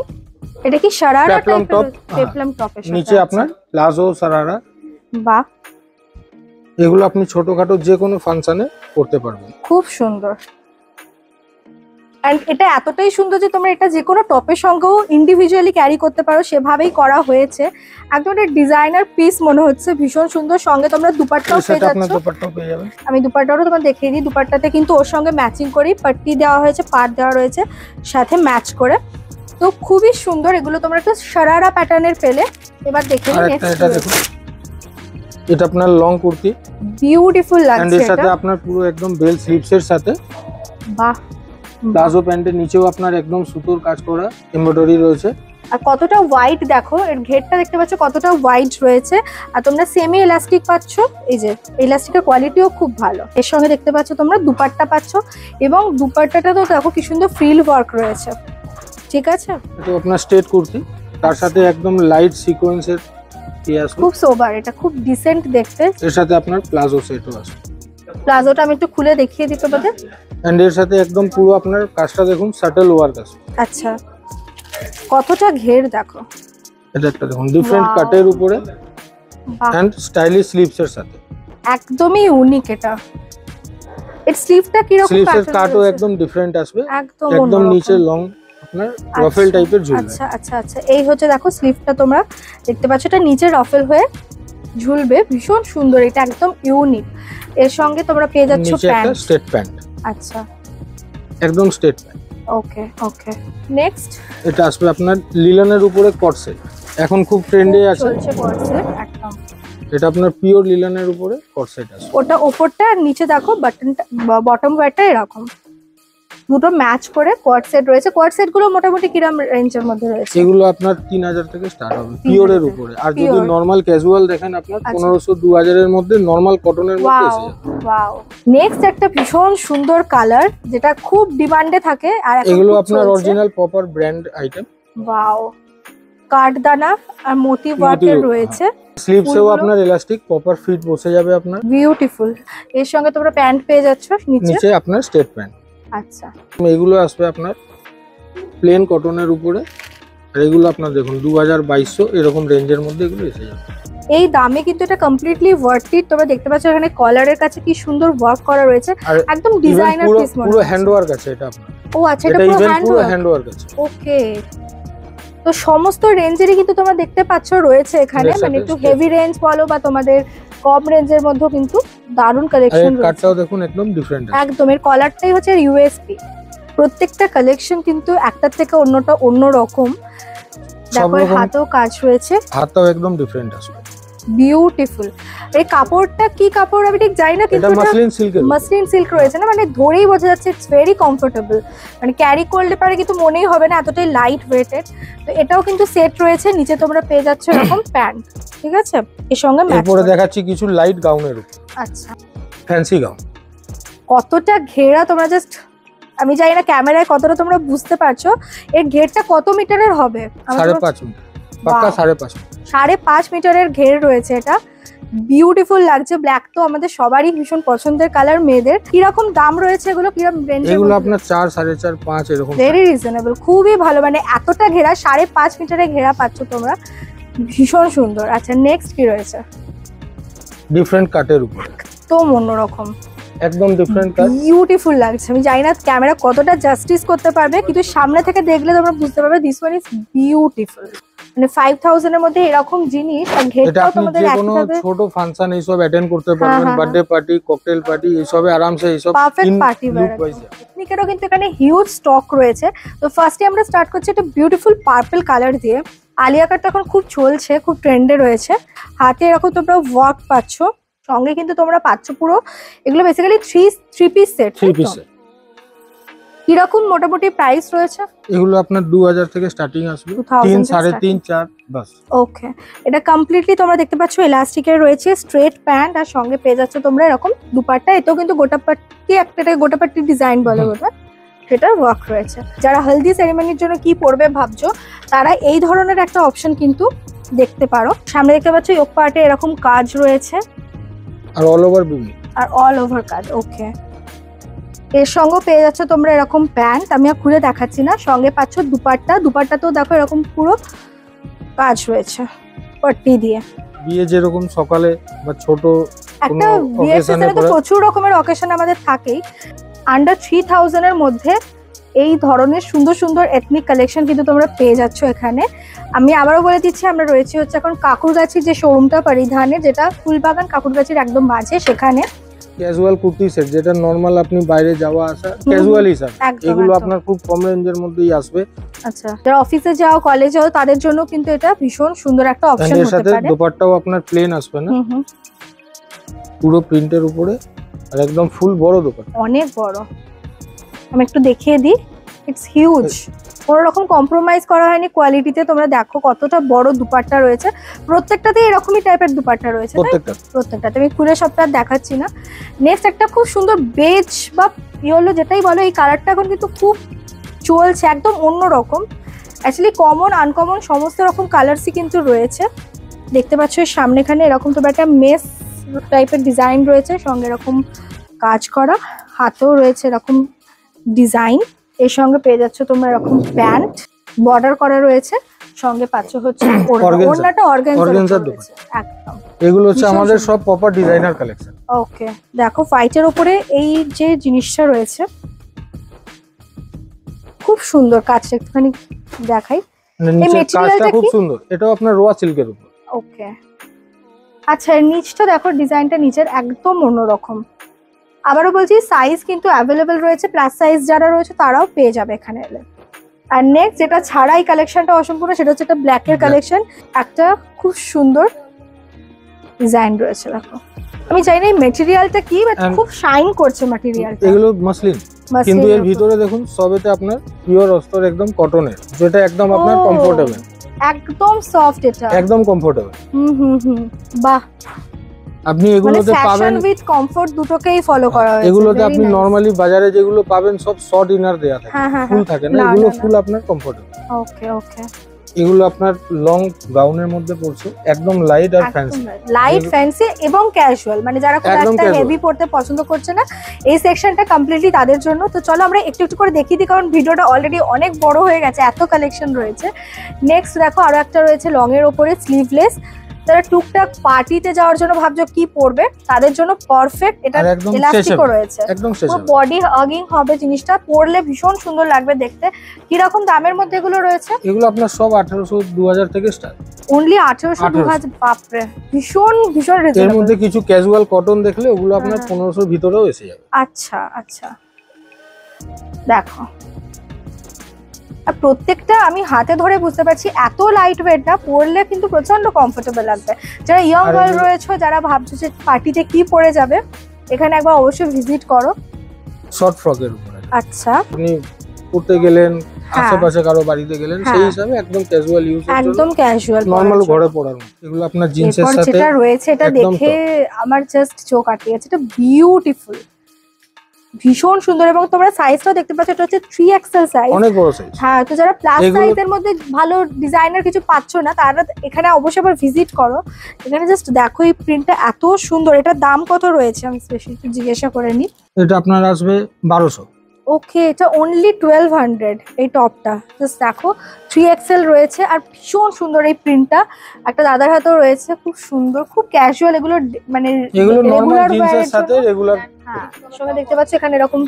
এটা কি শারারা পেপলাম টপ, পেপলাম টপের সাথে নিচে আপনার প্লাজো সারারা। বাহ, এগুলো আপনি ছোটখাটো যে কোনো ফাংশনে পড়তে পারবেন। খুব সুন্দর। এন্ড এটা এতটাই সুন্দর যে তোমরা এটা যে কোনো টপের সঙ্গেও ইন্ডিভিজুয়ালি ক্যারি করতে পারো, সেভাবেই করা হয়েছে। একদম একটা ডিজাইনার পিস মনে হচ্ছে, ভীষণ সুন্দর। সঙ্গে তোমরা দুপাট্টাও পেয়ে যাচ্ছ। দুপাট্টাও পেয়ে যাবেন। আমি দুপাট্টাও তোমার দেখিয়ে দিই। দুপাট্টাতে কিন্তু ওর সঙ্গে ম্যাচিং করেই পাট্টি দেওয়া হয়েছে, পাট দেওয়া রয়েছে সাথে ম্যাচ করে। তো খুবই সুন্দর। এগুলো তোমরা একটু শারারা প্যাটার্নের পেলে। এবার দেখে নিই নেক্সট। এটা দেখুন, এটা আপনার লং কুর্তি, বিউটিফুল লাগছে। এন্ড এর সাথে আপনার পুরো একদম বেল স্লিভস এর সাথে। বাহ, প্লাজো প্যান্টের নিচেও আপনার একদম সুতোর কাজ করা এমব্রয়ডারি রয়েছে। আর কতটা হোয়াইট দেখো, এর ঘেরটা দেখতে পাচ্ছ কতটা হোয়াইট রয়েছে। আর তোমরা সেমি এলাস্টিক পাচ্ছ, এই যে এলাস্টিকের কোয়ালিটিও খুব ভালো। এর সঙ্গে দেখতে পাচ্ছ তোমরা দুপাট্টা পাচ্ছ, এবং দুপাট্টাটা তো দেখো কি সুন্দর ফ্রিল ওয়ার্ক রয়েছে। ঠিক আছে, এটা আপনার স্ট্রেট কুর্তি, তার সাথে একদম লাইট সিকোয়েন্সের খুব সোবার। এটা খুব ডিসেন্ট দেখতে। এর সাথে আপনার প্লাজো সেটও আছে। প্লাজোটা আমি একটু খুলে দেখিয়ে দিতে পারি। এন্ড এর সাথে একদম পুরো আপনার কাজটা দেখুন, শাটল ওয়ার্ক আছে। আচ্ছা, কতটা ঘের দেখো। এটা একটা দেখুন ডিফারেন্ট কাটের উপরে এন্ড স্টাইলিশ স্লিভস এর সাথে। একদমই ইউনিক এটা। এর স্লিভটা কি রকম? স্লিভস এর কাটও একদম ডিফারেন্ট আসবে, একদম নিচে লং আপনার রফেল টাইপের ঝুলবে। আচ্ছা আচ্ছা আচ্ছা, এই হচ্ছে দেখো স্লিভটা তোমরা দেখতে পাচ্ছ, এটা নিচে রফেল হয়ে ঝুলবে, ভীষণ সুন্দর। এটা একদম ইউনিক। এর সঙ্গে তোমরা পেয়ে যাচ্ছ প্যান্ট, স্ট্রেট প্যান্ট। আচ্ছা, একদম স্ট্রেট প্যান্ট। ওকে ওকে, নেক্সট এটা আসবে আপনার লিলেনের উপরে কটসেট, এখন খুব ট্রেন্ডে আছে, চলছে কটসেট একদম। এটা আপনার পিওর লিলেনের উপরে কটসেট আছে। ওটা উপরটা আর নিচে দেখো বাটনটা, বটম ওয়্যারটা এরকম দুটো ম্যাচ করে কোয়াড সেট রয়েছে। কোয়াড সেট গুলো মোটামুটি কিরকম রেঞ্জের মধ্যে রয়েছে? এগুলো আপনার 3000 থেকে স্টার্ট হবে পিওরের উপরে, আর যদি নরমাল ক্যাজুয়াল দেখেন আপনার 1500-2000 এর মধ্যে নরমাল কটনের মধ্যে এসে যাবে। ওয়াও, নেক্সট একটা ভীষণ সুন্দর কালার যেটা খুব ডিমান্ডে থাকে, আর এগুলো আপনার original proper brand item. Wow, কাঠদানা আর মোতি ওয়ার্কের রয়েছে। স্লিভসেও আপনার ইলাস্টিক প্রপার ফিট বসে যাবে আপনার, বিউটিফুল। এর সঙ্গে তোমরা প্যান্ট পেয়ে যাচ্ছ নিচে আপনার স্ট্রেট প্যান্ট। আচ্ছা, এগুলো আসবে আপনার প্লেন কটনের উপরে, আর এগুলো আপনার দেখুন 2200 এরকম রেঞ্জের মধ্যে এগুলো এসে যাবে। এই দামে কিন্তু এটা কমপ্লিটলি ওয়ার্থ ইট। তোমরা দেখতে পাচ্ছ এখানে কলারের কাছে কি সুন্দর ওয়ার্ক করা রয়েছে, একদম ডিজাইনার পিস মনে হচ্ছে। পুরো হ্যান্ড ওয়ার্ক আছে এটা আপনার। ও আচ্ছা, এটা পুরো হ্যান্ড ওয়ার্ক আছে। ওকে, তো সমস্ত রেঞ্জেরই কিন্তু তোমরা দেখতে পাচ্ছ রয়েছে এখানে, মানে একটু হেভি রেঞ্জ বলো বা তোমাদের কম রেঞ্জের মধ্যে কিন্তু দারুণ কালেকশন রয়েছে। কাটটাও দেখুন একদম ডিফারেন্ট আছে। একদম, এর কলারটাই হচ্ছে ইউএসপি। প্রত্যেকটা কালেকশন কিন্তু একটার থেকে অন্যটা অন্য রকম। দেখো হাতেও কাজ রয়েছে, হাতটাও একদম ডিফারেন্ট আছে, বিউটিফুল। এই কাপড়টা কি কাপড় আমি ঠিক জানি না, কিন্তু এটা মাসলিন সিল্কের, মাসলিন সিল্ক রয়েছে না, মানে ধরেই বোঝা যাচ্ছে ইটস ভেরি কমফোর্টেবল, মানে ক্যারি করলে পারে কিন্তু মনেই হবে না এতটাই লাইট ওয়েটেড। তো এটাও কিন্তু সেট রয়েছে, নিচে তোমরা পেয়ে যাচ্ছ এরকম প্যান্ট, ঠিক আছে, এর সঙ্গে ম্যাচ এরপরে দেখাচ্ছি কিছু লাইট গাউনের উপর, আচ্ছা ফ্যান্সি গাউন। কতটা ঘেরা তোমরা জাস্ট, আমি জানি না ক্যামেরায় কতটা তোমরা বুঝতে পারছো, এর ঘেরটা কত মিটারের হবে? 5.5 মিটার, পাক্কা 5.5 মিটার। 5.5 মিটারের ঘের রয়েছে, এটা বিউটিফুল লাগছে। ব্ল্যাক তো আমাদের সবারই ভীষণ পছন্দের কালার মেয়েদের। কিরকম দাম রয়েছে এগুলো, কিরকম রেঞ্জে? এগুলো আপনার 4, 4.5, 5 এরকম। ভেরি রিজনেবল, খুবই ভালো, মানে এতটা ঘেরা 5.5 মিটারে ঘেরা পাচ্ছ তোমরা, ভীষণ সুন্দর। আচ্ছা নেক্সট কি রয়েছে? ডিফারেন্ট কাটের উপর, তো অন্যরকম, একদম ডিফারেন্ট কাট, বিউটিফুল লাগছে। আমি জানি না ক্যামেরা কতটা জাস্টিস করতে পারবে, কিন্তু সামনে থেকে দেখলে তোমরা বুঝতে পারবে দিস ওয়ান ইজ বিউটিফুল। মানে 5000 এর মধ্যে এরকম জিনিস, আর এটা ঘেরটাও আপনি তোমাদের যে কোনো একইভাবে ছোট ফাংশন এইসব অ্যাটেন্ড করতে পারবেন, হ্যাঁ, বার্থডে পার্টি, ককটেল পার্টি, এইসবে আরামসে এইসব পারফেক্ট পার্টি ওয়্যার। এথনিকেরও কিন্তু এখানে হিউজ স্টক রয়েছে। তো ফার্স্টে আমরা স্টার্ট করছি একটা বিউটিফুল পার্পল কালার দিয়ে। আলিয়া কাটটা এখন খুব চলছে, খুব ট্রেন্ডে রয়েছে। হাতে এরকম তোমরা ওয়ার্ক পাচ্ছ, সঙ্গে কিন্তু তোমরা পাচ্ছ পুরো, এগুলো বেসিক্যালি থ্রি পিস সেট। কিরকম মোটামুটি প্রাইস রয়েছে? এগুলো আপনার 2000 থেকে স্টার্টিং আসবে, 3, 3.5, 4 বাস। ওকে, এটা কমপ্লিটলি তোমরা দেখতে পাচ্ছ এলাস্টিকের রয়েছে, স্ট্রেট প্যান্ট, আর সঙ্গে পেয়ে যাচ্ছ তোমরা এরকম দুপাট্টা। এতেও কিন্তু গোটাপাট্টি, একটা গোটাপাট্টি ডিজাইন বলে ওটা, সেটার ওয়ার্ক রয়েছে। যারা হলদি সেরিমনির জন্য কি পরবে ভাবছো, তারা এই ধরনের একটা অপশন কিন্তু দেখতে পারো। সামনে দেখতে পাচ্ছ ইয়োক পার্টে এরকম কাজ রয়েছে, আর অল ওভার বিবি, আর অল ওভার কাজ। ওকে, এর সঙ্গে পেয়ে যাচ্ছ তোমরা এরকম প্যান্ট, আমি আর খুলে দেখাচ্ছি না। সঙ্গে পাচ্ছ দুপাট্টা, দুপাট্টাতেও দেখো এরকম পুরো কাজ রয়েছে পট্টি দিয়ে। বিয়ে যেরকম সকালে বা ছোট একটা বিয়ের সিজনে তো প্রচুর রকমের অকেশন আমাদের থাকেই। আন্ডার 3000 এর মধ্যে এই ধরনের সুন্দর সুন্দর এথনিক কালেকশন কিন্তু তোমরা পেয়ে যাচ্ছ এখানে। আমি আবারও বলে দিচ্ছি, আমরা রয়েছি হচ্ছে এখন কাকুরগাছির যে শোরুমটা পরিধানের, যেটা ফুলবাগান কাকুরগাছির একদম মাঝে, সেখানে ক্যাজুয়াল কুর্তি সেট, যেটা নরমাল আপনি বাইরে যাওয়া আসা ক্যাজুয়াল হিসাব, এগুলো আপনার খুব কম রেঞ্জের মধ্যেই আসবে। আচ্ছা, যারা অফিসে যাও, কলেজে যাও, তাদের জন্য কিন্তু এটা ভীষণ সুন্দর একটা অপশন এর হতে সাথে পারে। দোপাট্টাও আপনার প্লেন আসবে না, পুরো প্রিন্টের উপরে, আর একদম ফুল বড় দোপাট্টা, অনেক বড়। আমি একটু দেখিয়ে দিই, ইটস হিউজ, কোনো রকম কম্প্রোমাইজ করা হয়নি কোয়ালিটিতে। তোমরা দেখো কতটা বড় দুপাট্টা রয়েছে, প্রত্যেকটাতে এরকমই টাইপের দুপাট্টা রয়েছে, প্রত্যেকটাতে। আমি খুলে সবটা দেখাচ্ছি না। নেক্সট একটা খুব সুন্দর বেজ বা ইয়েলো, যেটাই বলো, এই কালারটা এখন কিন্তু খুব চলছে, একদম অন্যরকম। অ্যাকচুয়ালি কমন আনকমন সমস্ত রকম কালার্সই কিন্তু রয়েছে। দেখতে পাচ্ছ এর সামনেখানে এরকম তোমার একটা মেস টাইপের ডিজাইন রয়েছে, সঙ্গে এরকম কাজ করা, হাতেও রয়েছে এরকম ডিজাইন। এর সঙ্গে পেয়ে যাচ্ছ তোমরা এরকম প্যান্ট, বর্ডার করা রয়েছে, সঙ্গে পাচ্ছ হচ্ছে ওড়নাটা অর্গানজার রয়েছে একদম। এগুলো হচ্ছে আমাদের সব প্রপার ডিজাইনার কালেকশন। ওকে, দেখো ফাইটের উপরে এই যে জিনিসটা রয়েছে, খুব সুন্দর। কাজটা একটুখানি দেখাই, নিচের কাজটা খুব সুন্দর, এটাও আপনার রোয়া সিল্কের উপর। ওকে, আচ্ছা, এর নিচটা দেখো, ডিজাইনটা নিচের একদম অন্যরকম। আবারও বলছি, সাইজ কিন্তু অ্যাভেলেবেল রয়েছে, প্লাস সাইজ যারা রয়েছে তারাও পেয়ে যাবে এখানে এলে। আর নেক্সট যেটা ছাড়াই কালেকশনটা অসম্পূর্ণ, সেটা হচ্ছে একটা ব্ল্যাকের কালেকশন, একটা খুব সুন্দর ডিজাইন রয়েছে। দেখো, আমি জানি না এই ম্যাটেরিয়ালটা কি, বাট খুব শাইন করছে ম্যাটেরিয়ালটা। এগুলো মাসলিন, কিন্তু এর ভিতরে দেখুন সবেতে আপনার পিওর অস্তর, একদম কটনের, যেটা একদম আপনার কমফোর্টেবল, একদম সফট, এটা একদম কমফোর্টেবল। বাহ, আপনি এগুলোতে পাবেন উইথ কমফোর্ট দুটোকেই ফলো করা হয়েছে। এগুলোতে আপনি নরমালি বাজারে যেগুলো পাবেন সব শর্ট ইনার দেয়া থাকে, ফুল থাকে না, এগুলো ফুল আপনার কমফোর্টেবল। ওকে ওকে, এগুলো আপনার লং গাউনের মধ্যে পড়ছে, একদম লাইট আর ফ্যান্সি, লাইট ফ্যান্সি এবং ক্যাজুয়াল, মানে যারা খুব একটা হেভি পড়তে পছন্দ করছে না, এই সেকশনটা কমপ্লিটলি তাদের জন্য। তো চলো আমরা একটু একটু করে দেখিয়ে দিই, কারণ ভিডিওটা অলরেডি অনেক বড় হয়ে গেছে, এত কালেকশন রয়েছে। নেক্সট দেখো, আরো একটা রয়েছে লং এর উপরে স্লিভলেস, যারা টুকটাক পার্টিতে যাওয়ার জন্য ভাবছো কি পরবে, তাদের জন্য পারফেক্ট। এটা ইলাস্টিকও রয়েছে, পুরো বডি হাগিং হবে জিনিসটা, পরলে ভীষণ সুন্দর লাগবে দেখতে। কি রকম দামের মধ্যে এগুলো রয়েছে? এগুলো আপনার সব 1800 2000 থেকে স্টার্ট। অনলি 1800 2000, বাপরে, ভীষণ ভীষণ রিজনেবল। এর মধ্যে কিছু ক্যাজুয়াল কটন দেখলে ওগুলো আপনার 1500 ভিতরেও এসে যাবে। আচ্ছা আচ্ছা, দেখো আর প্রত্যেকটা আমি হাতে ধরে বুঝতে পারছি এত লাইট ওয়েট না, পরলে কিন্তু প্রচন্ড কমফোর্টেবল লাগবে। যারা ইয়ং গার্ল রয়েছে, যারা ভাবছো যে পার্টিতে কি পরে যাবে, এখানে একবার অবশ্যই ভিজিট করো। শর্ট ফ্রকের উপরে আচ্ছা, আপনি পড়তে গেলেন, আশেপাশে কারো বাড়িতে গেলেন, সেই হিসাবে একদম ক্যাজুয়াল ইউজ, একদম ক্যাজুয়াল নরমাল ঘরে পরার মতো। এগুলো আপনার জিন্সের সাথে যেটা রয়েছে, এটা দেখে আমার জাস্ট চোখ আটকে গেছে। এটা বিউটিফুল, ভীষণ সুন্দর। এবং তোমরা সাইজটাও দেখতে পাচ্ছ, এটা হচ্ছে 3XL সাইজ, অনেক বড় সাইজ। হ্যাঁ, তো যারা প্লাস সাইজের মধ্যে ভালো ডিজাইনার কিছু পাচ্ছ না, তারা এখানে অবশ্যই আবার ভিজিট করো। এখানে জাস্ট দেখো এই প্রিন্টটা এত সুন্দর। এটার দাম কত রয়েছে আমি স্পেশালি জিজ্ঞাসা করে নি। এটা আপনার আসবে 1200। ওকে, এটা অনলি 1200 এই টপটা। জাস্ট দেখো 3XL রয়েছে, আর ভীষণ সুন্দর এই প্রিন্টটা। একটা দাদার হাতেও রয়েছে, খুব সুন্দর, খুব ক্যাজুয়াল। এগুলো মানে এগুলো নরমাল জিন্সের সাথে রেগুলার। হ্যাঁ, সঙ্গে দেখতে পাচ্ছ এখানে এরকম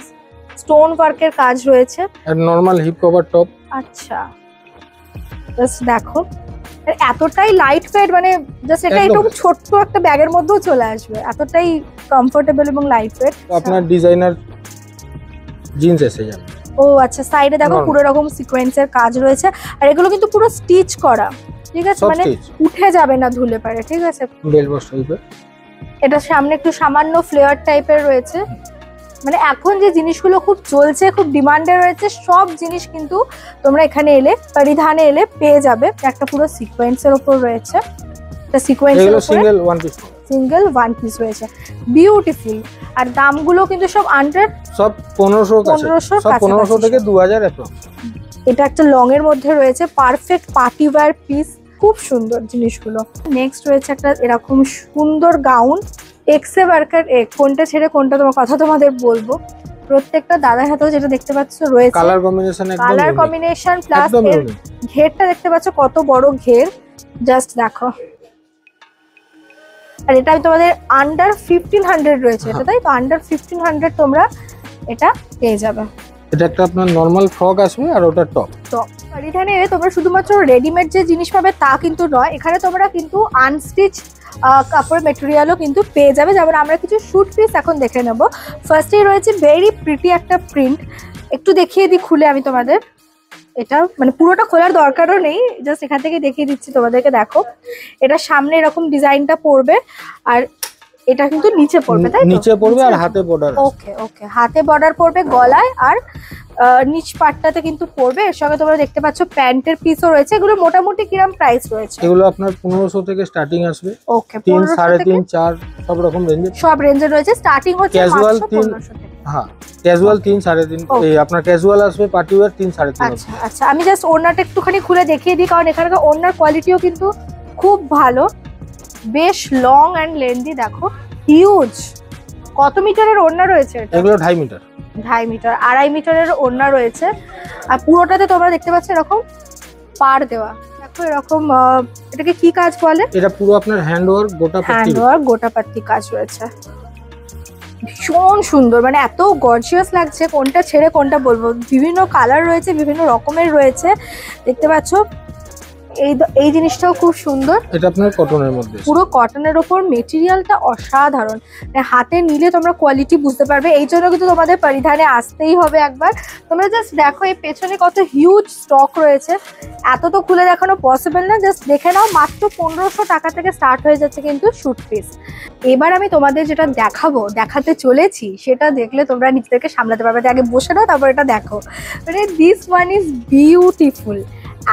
স্টোন ওয়ার্কের কাজ রয়েছে, আর নরমাল হিপ কভার টপ। আচ্ছা, জাস্ট দেখো এতটাই লাইট ওয়েট, মানে জাস্ট এটা একটু ছোট্ট একটা ব্যাগের মধ্যেও চলে আসবে, এতটাই কমফোর্টেবল এবং লাইট ওয়েট। আপনার ডিজাইনার জিন্স এসে যাবে। ও আচ্ছা, সাইডে দেখো পুরো রকম সিকোয়েন্সের কাজ রয়েছে, আর এগুলো কিন্তু পুরো স্টিচ করা, ঠিক আছে, মানে উঠে যাবে না ধুলে পারে, ঠিক আছে। বেল বক্স টাইপের। এটা সামনে একটু সামান্য ফ্লেয়ার টাইপের রয়েছে। মানে এখন যে জিনিসগুলো খুব চলছে, খুব ডিমান্ডে রয়েছে, সব জিনিস কিন্তু তোমরা এখানে এলে, পরিধানে এলে পেয়ে যাবে। একটা পুরো সিকোয়েন্সের উপর রয়েছে, এটা সিকোয়েন্সের উপর single one piece, single one piece রয়েছে, বিউটিফুল। আর দামগুলো কিন্তু সব আন্ডার, সব 1500 কাছে, সব 1500 থেকে 2000 অ্যাপ্রক্স। এটা একটা লং এর মধ্যে রয়েছে, পারফেক্ট পার্টি ওয়্যার পিস, খুব সুন্দর জিনিসগুলো। নেক্সট রয়েছে একটা এরকম সুন্দর গাউন, এক্সে ওয়ার্কার এক, কোনটা ছেড়ে কোনটা তোমার কথা তোমাদের বলবো। প্রত্যেকটা দাদার হাতেও যেটা দেখতে পাচ্ছ রয়েছে কালার কম্বিনেশন, একদম কালার কম্বিনেশন, প্লাস এর ঘেরটা দেখতে পাচ্ছ কত বড় ঘের, জাস্ট দেখো। আর এটা তোমাদের আন্ডার 1500 রয়েছে, এটা তাই তো, আন্ডার 1500 তোমরা এটা পেয়ে যাবে। এটা একটা আপনার নরমাল ফ্রক আসবে, আর ওটা টপ। পরিধানে তোমরা শুধুমাত্র রেডিমেড যে জিনিস পাবে তা কিন্তু নয়, এখানে তোমরা কিন্তু আনস্টিচ কাপড় মেটেরিয়ালও কিন্তু পেয়ে যাবে। যেমন আমরা কিছু শুট পিস এখন দেখে নেব। ফার্স্টেই রয়েছে ভেরি প্রিটি একটা প্রিন্ট, একটু দেখিয়ে দিই খুলে আমি তোমাদের। এটা মানে পুরোটা খোলার দরকারও নেই, জাস্ট এখান থেকে দেখিয়ে দিচ্ছি তোমাদেরকে। দেখো, এটা সামনে এরকম ডিজাইনটা পড়বে, আর এটা কিন্তু নিচে পড়বে, তাই তো? নিচে পড়বে আর হাতে বর্ডার। ওকে ওকে, হাতে বর্ডার পড়বে, গলায় আর নিচ পাটটাতে কিন্তু পড়বে। এর সঙ্গে তোমরা দেখতে পাচ্ছ প্যান্টের পিসও রয়েছে। এগুলো মোটামুটি কিরকম প্রাইস রয়েছে? এগুলো আপনার 1500 থেকে স্টার্টিং আসবে। ওকে, 3, 3.5, 4 সব রকম রেঞ্জে, সব রেঞ্জে রয়েছে। স্টার্টিং হচ্ছে ক্যাজুয়াল 1500 থেকে। হ্যাঁ, ক্যাজুয়াল 3, 3.5। এই আপনার ক্যাজুয়াল আসবে, পার্টি ওয়্যার 3, 3.5। আচ্ছা আচ্ছা, আমি জাস্ট ওড়নাটা একটুখানি খুলে দেখিয়ে দিই, কারণ এখানকার ওড়নার কোয়ালিটিও কিন্তু খুব ভালো, বেশ লং অ্যান্ড লেন্দি। দেখো হিউজ, কত মিটারের ওড়না রয়েছে এটা? এগুলো 2.5 মিটার। 2.5 মিটার, 2.5 মিটারের ওড়না রয়েছে। আর পুরোটাতে তোমরা দেখতে পাচ্ছ এরকম পাড় দেওয়া। দেখো এরকম, এটাকে কি কাজ বলে? এটা পুরো আপনার হ্যান্ড ওয়ার্ক, গোটা পাত্তি। হ্যান্ড ওয়ার্ক, গোটা পাত্তি কাজ রয়েছে, ভীষণ সুন্দর, মানে এত গর্জিয়াস লাগছে, কোনটা ছেড়ে কোনটা বলবো। বিভিন্ন কালার রয়েছে, বিভিন্ন রকমের রয়েছে, দেখতে পাচ্ছ। এই জিনিসটাও খুব সুন্দর, এটা আপনার কটনের মধ্যে, পুরো কটনের ওপর, মেটেরিয়ালটা অসাধারণ। মানে হাতে নিলে তোমরা কোয়ালিটি বুঝতে পারবে। এই জন্য কিন্তু তোমাদের পরিধানে আসতেই হবে একবার। তোমরা জাস্ট দেখো এই পেছনে কত হিউজ স্টক রয়েছে, এত তো খুলে দেখানো পসিবল না, জাস্ট দেখে নাও। মাত্র 1500 টাকা থেকে স্টার্ট হয়ে যাচ্ছে কিন্তু শুট পিস। এবার আমি তোমাদের যেটা দেখাতে চলেছি, সেটা দেখলে তোমরা নিজেদেরকে সামলাতে পারবে। আগে বসে নাও, তারপর এটা দেখো। মানে দিস ওয়ান ইজ বিউটিফুল।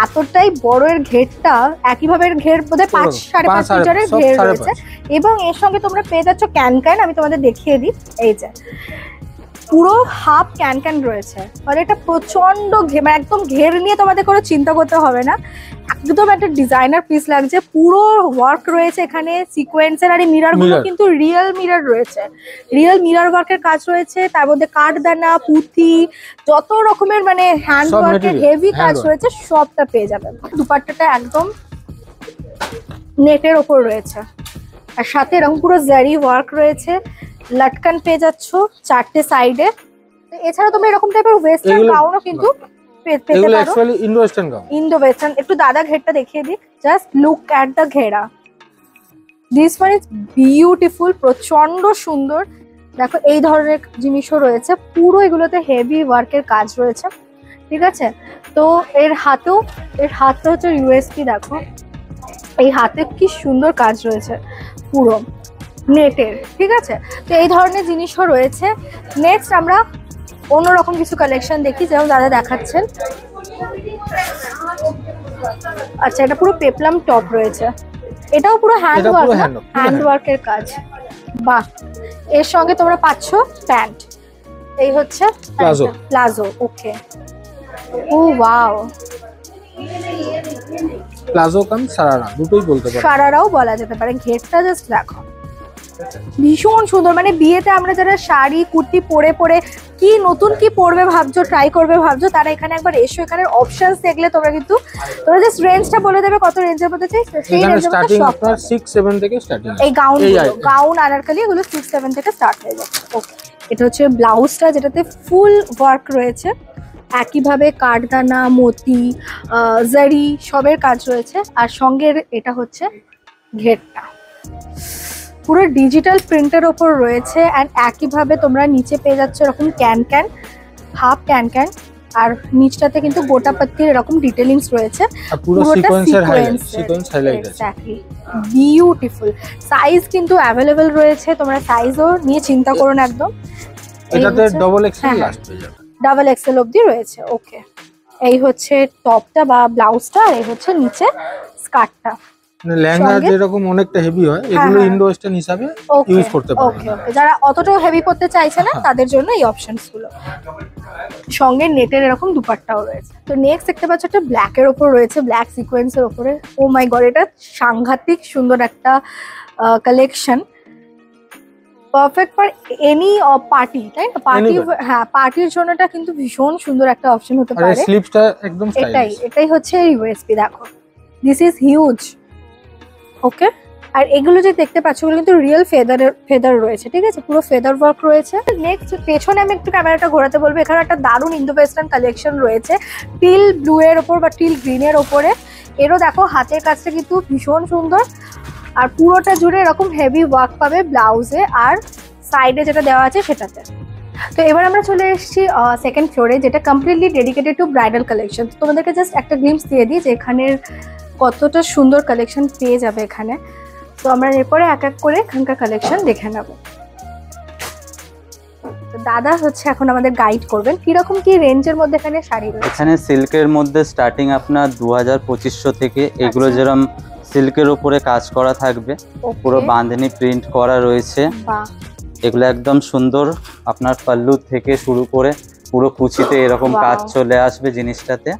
এতটাই বড় এর ঘেরটা, একইভাবে এর ঘের বোধহয় 5-5.5 মিটারের ঘের রয়েছে, এবং এর সঙ্গে তোমরা পেয়ে যাচ্ছ ক্যান। আমি তোমাদের দেখিয়ে দিই, এই যে পুরো হাফ ক্যান রয়েছে। মানে এটা প্রচন্ড মানে একদম ঘের নিয়ে তোমাদের কোনো চিন্তা করতে হবে না, একদম একটা ডিজাইনার পিস লাগছে। পুরো ওয়ার্ক রয়েছে এখানে সিকোয়েন্সের, আর এই মিরর গুলো কিন্তু রিয়েল মিরর রয়েছে, রিয়েল মিরর ওয়ার্কের কাজ রয়েছে। তার মধ্যে কাঠদানা, পুঁথি, যত রকমের মানে হ্যান্ড ওয়ার্কের হেভি কাজ রয়েছে, সবটা পেয়ে যাবেন। দুপাট্টাটা একদম নেটের ওপর রয়েছে, আর সাথে এরকম পুরো জারি ওয়ার্ক রয়েছে। লটকান পেয়ে যাচ্ছ 4টে সাইডে। এছাড়া তোমরা এরকম টাইপের ওয়েস্টার্ন গাউনও কিন্তু পেতে পারো। Actually Indo western gown, Indo western. একটু দাদা ঘেরটা দেখিয়ে দিই, জাস্ট লুক অ্যাট দ্য ঘেরা। দিস ওয়ান ইজ বিউটিফুল, প্রচন্ড সুন্দর। দেখো এই ধরনের জিনিসও রয়েছে, পুরো এগুলোতে হেভি ওয়ার্কের কাজ রয়েছে। ঠিক আছে। তো এর হাতটা হচ্ছে ইউএসপি, দেখো এই হাতে কি সুন্দর কাজ রয়েছে পুরো নেটের, ঠিক আছে। তো এই ধরনের জিনিসও রয়েছে। নেক্সট আমরা অন্যরকম কিছু কালেকশন দেখি, যেমন দাদা দেখাচ্ছেন। আচ্ছা, এটা পুরো পেপলাম টপ রয়েছে, এটাও পুরো হ্যান্ডওয়ার্কের কাজ। বাহ, এর সঙ্গে তোমরা পাচ্ছ প্যান্ট, এই হচ্ছে প্লাজো। ওকে, ও ওয়াও, প্লাজো কাম সারারা দুটোই বলতে পারো, সারারাও বলা যেতে পারে। ঘেরটা জাস্ট দেখো, ভীষণ সুন্দর। মানে বিয়েতে আমরা যারা শাড়ি কুর্তি পরে পরে কি নতুন কি পরবে ভাবছো, ট্রাই করবে ভাবছো, তারা এখানে একবার এসো। এখানে অপশনস দেখলে তোমরা জাস্ট রেঞ্জটা বলে দেবে কত রেঞ্জের মধ্যে চাই, সেই রেঞ্জের মধ্যে সব আপনার 6-7 থেকে স্টার্টিং। এই গাউন আনারকলি এগুলো 6-7 থেকে স্টার্ট হয়ে যাচ্ছে। ওকে, এটা হচ্ছে ব্লাউজটা, যেটাতে ফুল ওয়ার্ক রয়েছে, একইভাবে কাঠদানা, মতি, জারি সবের কাজ রয়েছে। আর সঙ্গের এটা হচ্ছে ঘেরটা, পুরো ডিজিটাল প্রিন্টের ওপর রয়েছে। অ্যান্ড একইভাবে তোমরা নিচে পেয়ে যাচ্ছ এরকম ক্যান হাফ ক্যান, আর নিচটাতে কিন্তু গোটা পাত্তির এরকম ডিটেলিংস রয়েছে, পুরোটা সিকোয়েন্স হাইলাইট আছে। Exactly, beautiful. সাইজ কিন্তু অ্যাভেলেবেল রয়েছে, তোমরা সাইজও নিয়ে চিন্তা করো না একদম। এটাতে ডাবল এক্সেল লাস্ট হয়ে যাবে, ডাবল এক্সেল অবধি রয়েছে। ওকে, এই হচ্ছে টপটা বা ব্লাউজটা, আর এই হচ্ছে নিচে স্কার্টটা। মানে লেহেঙ্গা যেরকম অনেকটা হেভি হয়, এগুলো ইন্ডো ওয়েস্টার্ন হিসাবে ইউজ করতে পারো। ওকে, যারা অতটাও হেভি করতে চাইছে না তাদের জন্য এই অপশনস গুলো। সঙ্গে নেটের এরকম দুপাট্টাও রয়েছে। তো নেক্সট দেখতে পাচ্ছ একটা ব্ল্যাক এর উপর রয়েছে, ব্ল্যাক সিকোয়েন্সের উপরে। ও মাই গড, এটা সাংঘাতিক সুন্দর একটা collection, perfect for any party, তাই না? পার্টি, হ্যাঁ, পার্টির জন্য এটা কিন্তু ভীষণ সুন্দর একটা অপশন হতে পারে। আর স্লিভসটা একদম স্টাইলিশ, এটাই হচ্ছে ইউএসপি, দেখো দিস ইজ হিউজ। ওকে, আর এগুলো যে দেখতে পাচ্ছ ওগুলো কিন্তু রিয়েল ফেদার রয়েছে, ঠিক আছে, পুরো ফেদার ওয়ার্ক রয়েছে। নেক্সট পেছনে আমি একটু ক্যামেরাটা ঘোরাতে বলবো। এখানে একটা দারুণ ইন্দো ওয়েস্টার্ন কালেকশন রয়েছে, টিল ব্লু এর ওপর বা টিল গ্রিন এর ওপরে। এরও দেখো হাতের কাজটা কিন্তু ভীষণ সুন্দর, আর পুরোটা জুড়ে এরকম হেভি ওয়ার্ক পাবে ব্লাউজে আর সাইডে যেটা দেওয়া আছে সেটাতে। তো এবার আমরা চলে এসেছি সেকেন্ড ফ্লোরে, যেটা completely dedicated to bridal collection. তোমাদেরকে জাস্ট একটা গ্লিম্পস দিয়ে দিই যে এখানের কতটা সুন্দর কালেকশন পেয়ে যাবে এখানে। তো আমরা এরপরে এক এক করে এখানকার কালেকশন দেখে নেব। তো দাদা হচ্ছে এখন আমাদের গাইড করবেন কিরকম কি রেঞ্জের মধ্যে এখানে শাড়ি রয়েছে। এখানে সিল্কের মধ্যে স্টার্টিং আপনার 2000-2500 থেকে, এগুলো যেরকম সিল্কের উপরে কাজ করা থাকবে, পুরো বাঁধনি প্রিন্ট করা রয়েছে। এগুলো একদম সুন্দর, আপনার পাল্লু থেকে শুরু করে পুরো কুচিতে এরকম কাজ চলে আসবে জিনিসটাতে,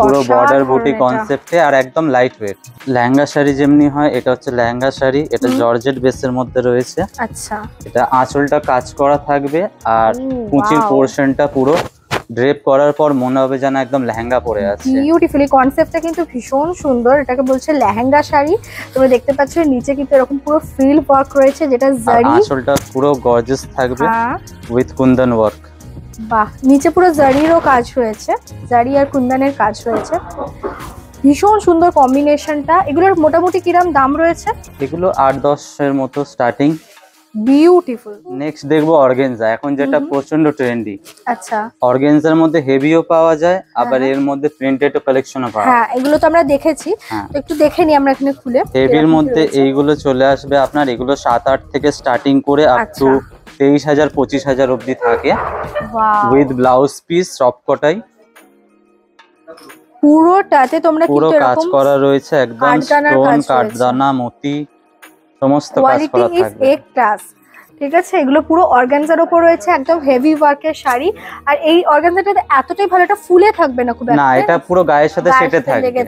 পুরো বর্ডার বুটি কনসেপ্টে, আর একদম লাইট ওয়েট। লেহেঙ্গা শাড়ি যেমনি হয়, এটা হচ্ছে লেহেঙ্গা শাড়ি, এটা জর্জেট বেসের মধ্যে রয়েছে। আচ্ছা, এটা আঁচলটা কাজ করা থাকবে, আর কুচির পোরশনটা পুরো ড্রেপ করার পর মনে হবে যেন একদম লেহেঙ্গা পরে আছে। বিউটিফুলি, কনসেপ্টটা কিন্তু ভীষণ সুন্দর। এটাকে বলছে লেহেঙ্গা শাড়ি। তোমরা দেখতে পাচ্ছ নিচে কিন্তু এরকম পুরো ফ্রিল ওয়ার্ক রয়েছে, যেটা জারি। আঁচলটা পুরো গর্জিয়াস থাকবে উইথ কুন্দন ওয়ার্ক। বাহ, নিচে পুরো জারিরও কাজ রয়েছে, জারি আর কুন্দনের কাজ রয়েছে, ভীষণ সুন্দর কম্বিনেশনটা। এগুলোর মোটামুটি কিরম দাম রয়েছে? এগুলো 8-10 এর মতো স্টার্টিং। বিউটিফুল। নেক্সট দেখবো অর্গানজা, এখন যেটা প্রচন্ড ট্রেন্ডি। আচ্ছা, অর্গানজার মধ্যে হেভিও পাওয়া যায়, আবার এর মধ্যে প্রিন্টেড কালেকশনও পাওয়া যায়। হ্যাঁ, এগুলো তো আমরা দেখেছি, তো একটু দেখে নি আমরা এখানে খুলে। হেভির মধ্যে এইগুলো চলে আসবে আপনার, এগুলো 7-8 থেকে স্টার্টিং করে আপ টু 23,000-25,000 অবধি থাকে, উইথ ব্লাউজ পিস সব কটাই। পুরোটাতে তোমরা পুরো কাজ করা রয়েছে, একদম স্টোন, কাঠদানা, মতি সমস্ত কাজ করা থাকবে। ঠিক আছে, এগুলো পুরো অর্গানজার উপর রয়েছে, একদম হেভি ওয়ার্কের শাড়ি। আর এই অর্গানজাটা এতটাই ভালো, এটা ফুলে থাকবে না খুব একটা, না এটা পুরো গায়ের সাথে সেটে থাকবে,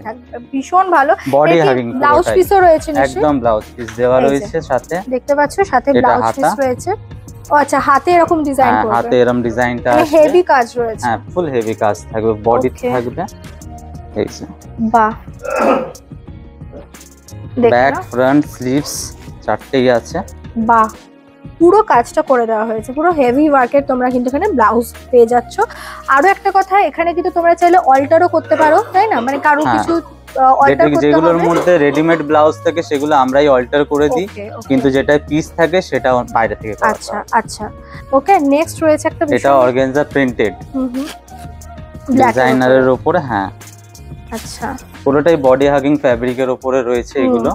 ভীষণ ভালো। বডি হাগিং, ব্লাউজ পিসও রয়েছে, একদম ব্লাউজ পিস দেওয়া রয়েছে সাথে, দেখতে পাচ্ছ সাথে ব্লাউজ পিস রয়েছে। ও আচ্ছা, হাতে এরকম ডিজাইন করবে, হাতে এরকম ডিজাইনটা আছে, হেভি কাজ রয়েছে। হ্যাঁ, ফুল হেভি কাজ থাকবে, বডি থাকবে। এই যে বাহ, ব্যাক ফ্রন্ট স্লিভস চারটেই আছে। বাহ, পুরো কাজটা করে দেওয়া হয়েছে, পুরো হেভি ওয়ার্কের। তোমরা কিন্তু এখানে ব্লাউজ পেয়ে যাচ্ছ। আরো একটা কথা, এখানে কিন্তু তোমরা চাইলে অল্টারও করতে পারো, তাই না? মানে কারো কিছু অল্টার করতে হবে, যেগুলোর মধ্যে রেডিমেড ব্লাউজ থাকে সেগুলো আমরাই অল্টার করে দিই, কিন্তু যেটা পিস থাকে সেটা বাইরে থেকে করা। আচ্ছা আচ্ছা, ওকে। নেক্সট রয়েছে একটা, এটা অর্গানজা প্রিন্টেড, ডিজাইনারের উপরে। হ্যাঁ আচ্ছা, পুরোটাই বডি হাগিং ফ্যাব্রিকের উপরে রয়েছে এগুলো।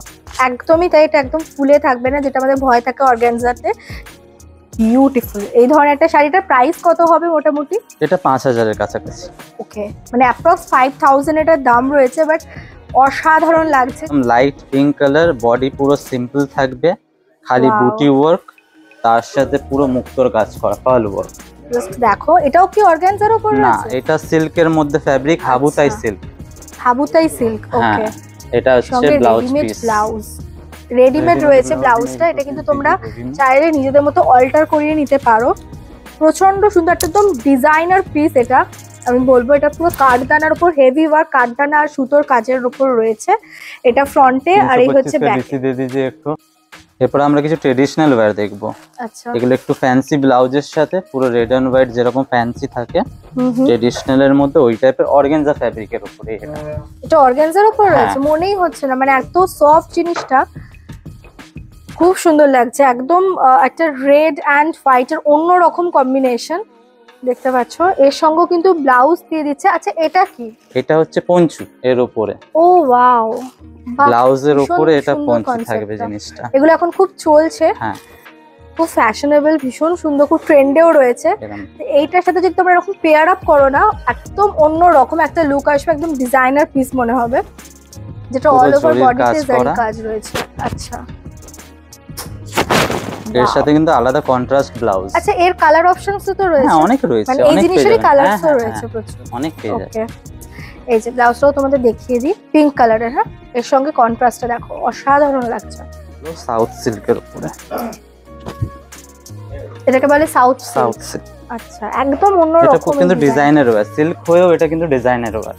একদমই তাই, এটা একদম ফুলে থাকবে না, যেটা আমাদের ভয় থাকে অর্গানজাতে। বিউটিফুল। এই ধরনের একটা শাড়িটার প্রাইস কত হবে মোটামুটি? এটা 5000 এর কাছাকাছি। ওকে, মানে অ্যাপ্রক্স 5000 এটার দাম রয়েছে, বাট অসাধারণ লাগছে। লাইট পিঙ্ক কালার, বডি পুরো সিম্পল থাকবে, খালি Wow. বুটি ওয়ার্ক, তার সাথে পুরো মুক্তোর কাজ করা পার্ল ওয়ার্ক। জাস্ট দেখো, এটাও কি অর্গানজার উপর না, রয়েছে? এটা সিল্কের মধ্যে ফ্যাব্রিক, হাবুতাই আচ্ছা। সিল্ক। হাবুতাই সিল্ক। ওকে, হ্যাঁ, এটা হচ্ছে সঙ্গে blouse readymade piece. Blouse, readymade রয়েছে ব্লাউজটা। এটা কিন্তু তোমরা চাইলে নিজেদের মতো অল্টার করিয়ে নিতে পারো। প্রচন্ড সুন্দর, একদম ডিজাইনার পিস এটা। আমি বলবো এটা পুরো কাঠদানার উপর, হেভি ওয়ার্ক কাঠদানা আর সুতোর কাজের উপর রয়েছে। এটা ফ্রন্টে আর এই হচ্ছে ব্যাক। দিয়ে দিয়েছে একটু। এরপর আমরা কিছু ট্রেডিশনাল ওয়্যার দেখবো। আচ্ছা, এগুলো একটু ফ্যান্সি ব্লাউজের সাথে, পুরো রেড এন্ড হোয়াইট যেরকম ফ্যান্সি থাকে ট্রেডিশনাল এর মধ্যে, ওই টাইপের অর্গানজা ফ্যাব্রিকের উপরে এটা। এটা অর্গানজার উপর হ্যাঁ। রয়েছে, মনেই হচ্ছে না, মানে এত সফট জিনিসটা, খুব সুন্দর লাগছে। একদম একটা রেড অ্যান্ড হোয়াইটের অন্যরকম কম্বিনেশন দেখতে পাচ্ছ। এর সঙ্গে কিন্তু ব্লাউজ দিয়ে দিচ্ছে। আচ্ছা, এটা কি? এটা হচ্ছে পঞ্চু এর উপরে, ও ওয়াও, ব্লাউজের উপরে এটা সুন্দর পঞ্চু concept থাকবে টা। জিনিসটা। এগুলো এখন খুব চলছে, হ্যাঁ, খুব ফ্যাশনেবল, ভীষণ সুন্দর, খুব ট্রেন্ডেও রয়েছে। এরকম তো এইটার সাথে যদি তোমরা এরকম পেয়ার আপ করো না, একদম অন্য রকম একটা লুক আসবে, একদম ডিজাইনার পিস মনে হবে, যেটা পুরো অল ওভার জরির বডিতে কাজ জারি করা। কাজ রয়েছে। আচ্ছা, এর সাথে কিন্তু আলাদা কন্ট্রাস্ট ব্লাউজ। আচ্ছা, এর কালার অপশনস তো রয়েছে? হ্যাঁ, অনেক রয়েছে, মানে এই অনেক পেয়ে জিনিসেরই যাবেন। কালারস হ্যাঁ, রয়েছে হ্যাঁ, প্রচুর। অনেক পেয়ে যাবেন। ওকে, এই যে ব্লাউজটাও তোমাদের দেখিয়ে দিই, পিঙ্ক কালারের। হ্যাঁ, এর সঙ্গে কন্ট্রাস্টটা দেখো, অসাধারণ লাগছে। সাউথ সিল্কের উপরে, এটাকে বলে সাউথ সাউথ সিল্ক। সিল্ক। আচ্ছা, একদম অন্য এটা রকম খুব কিন্তু ডিজাইনের ওয়্যার, সিল্ক হয়েও এটা কিন্তু ডিজাইনের ওয়্যার।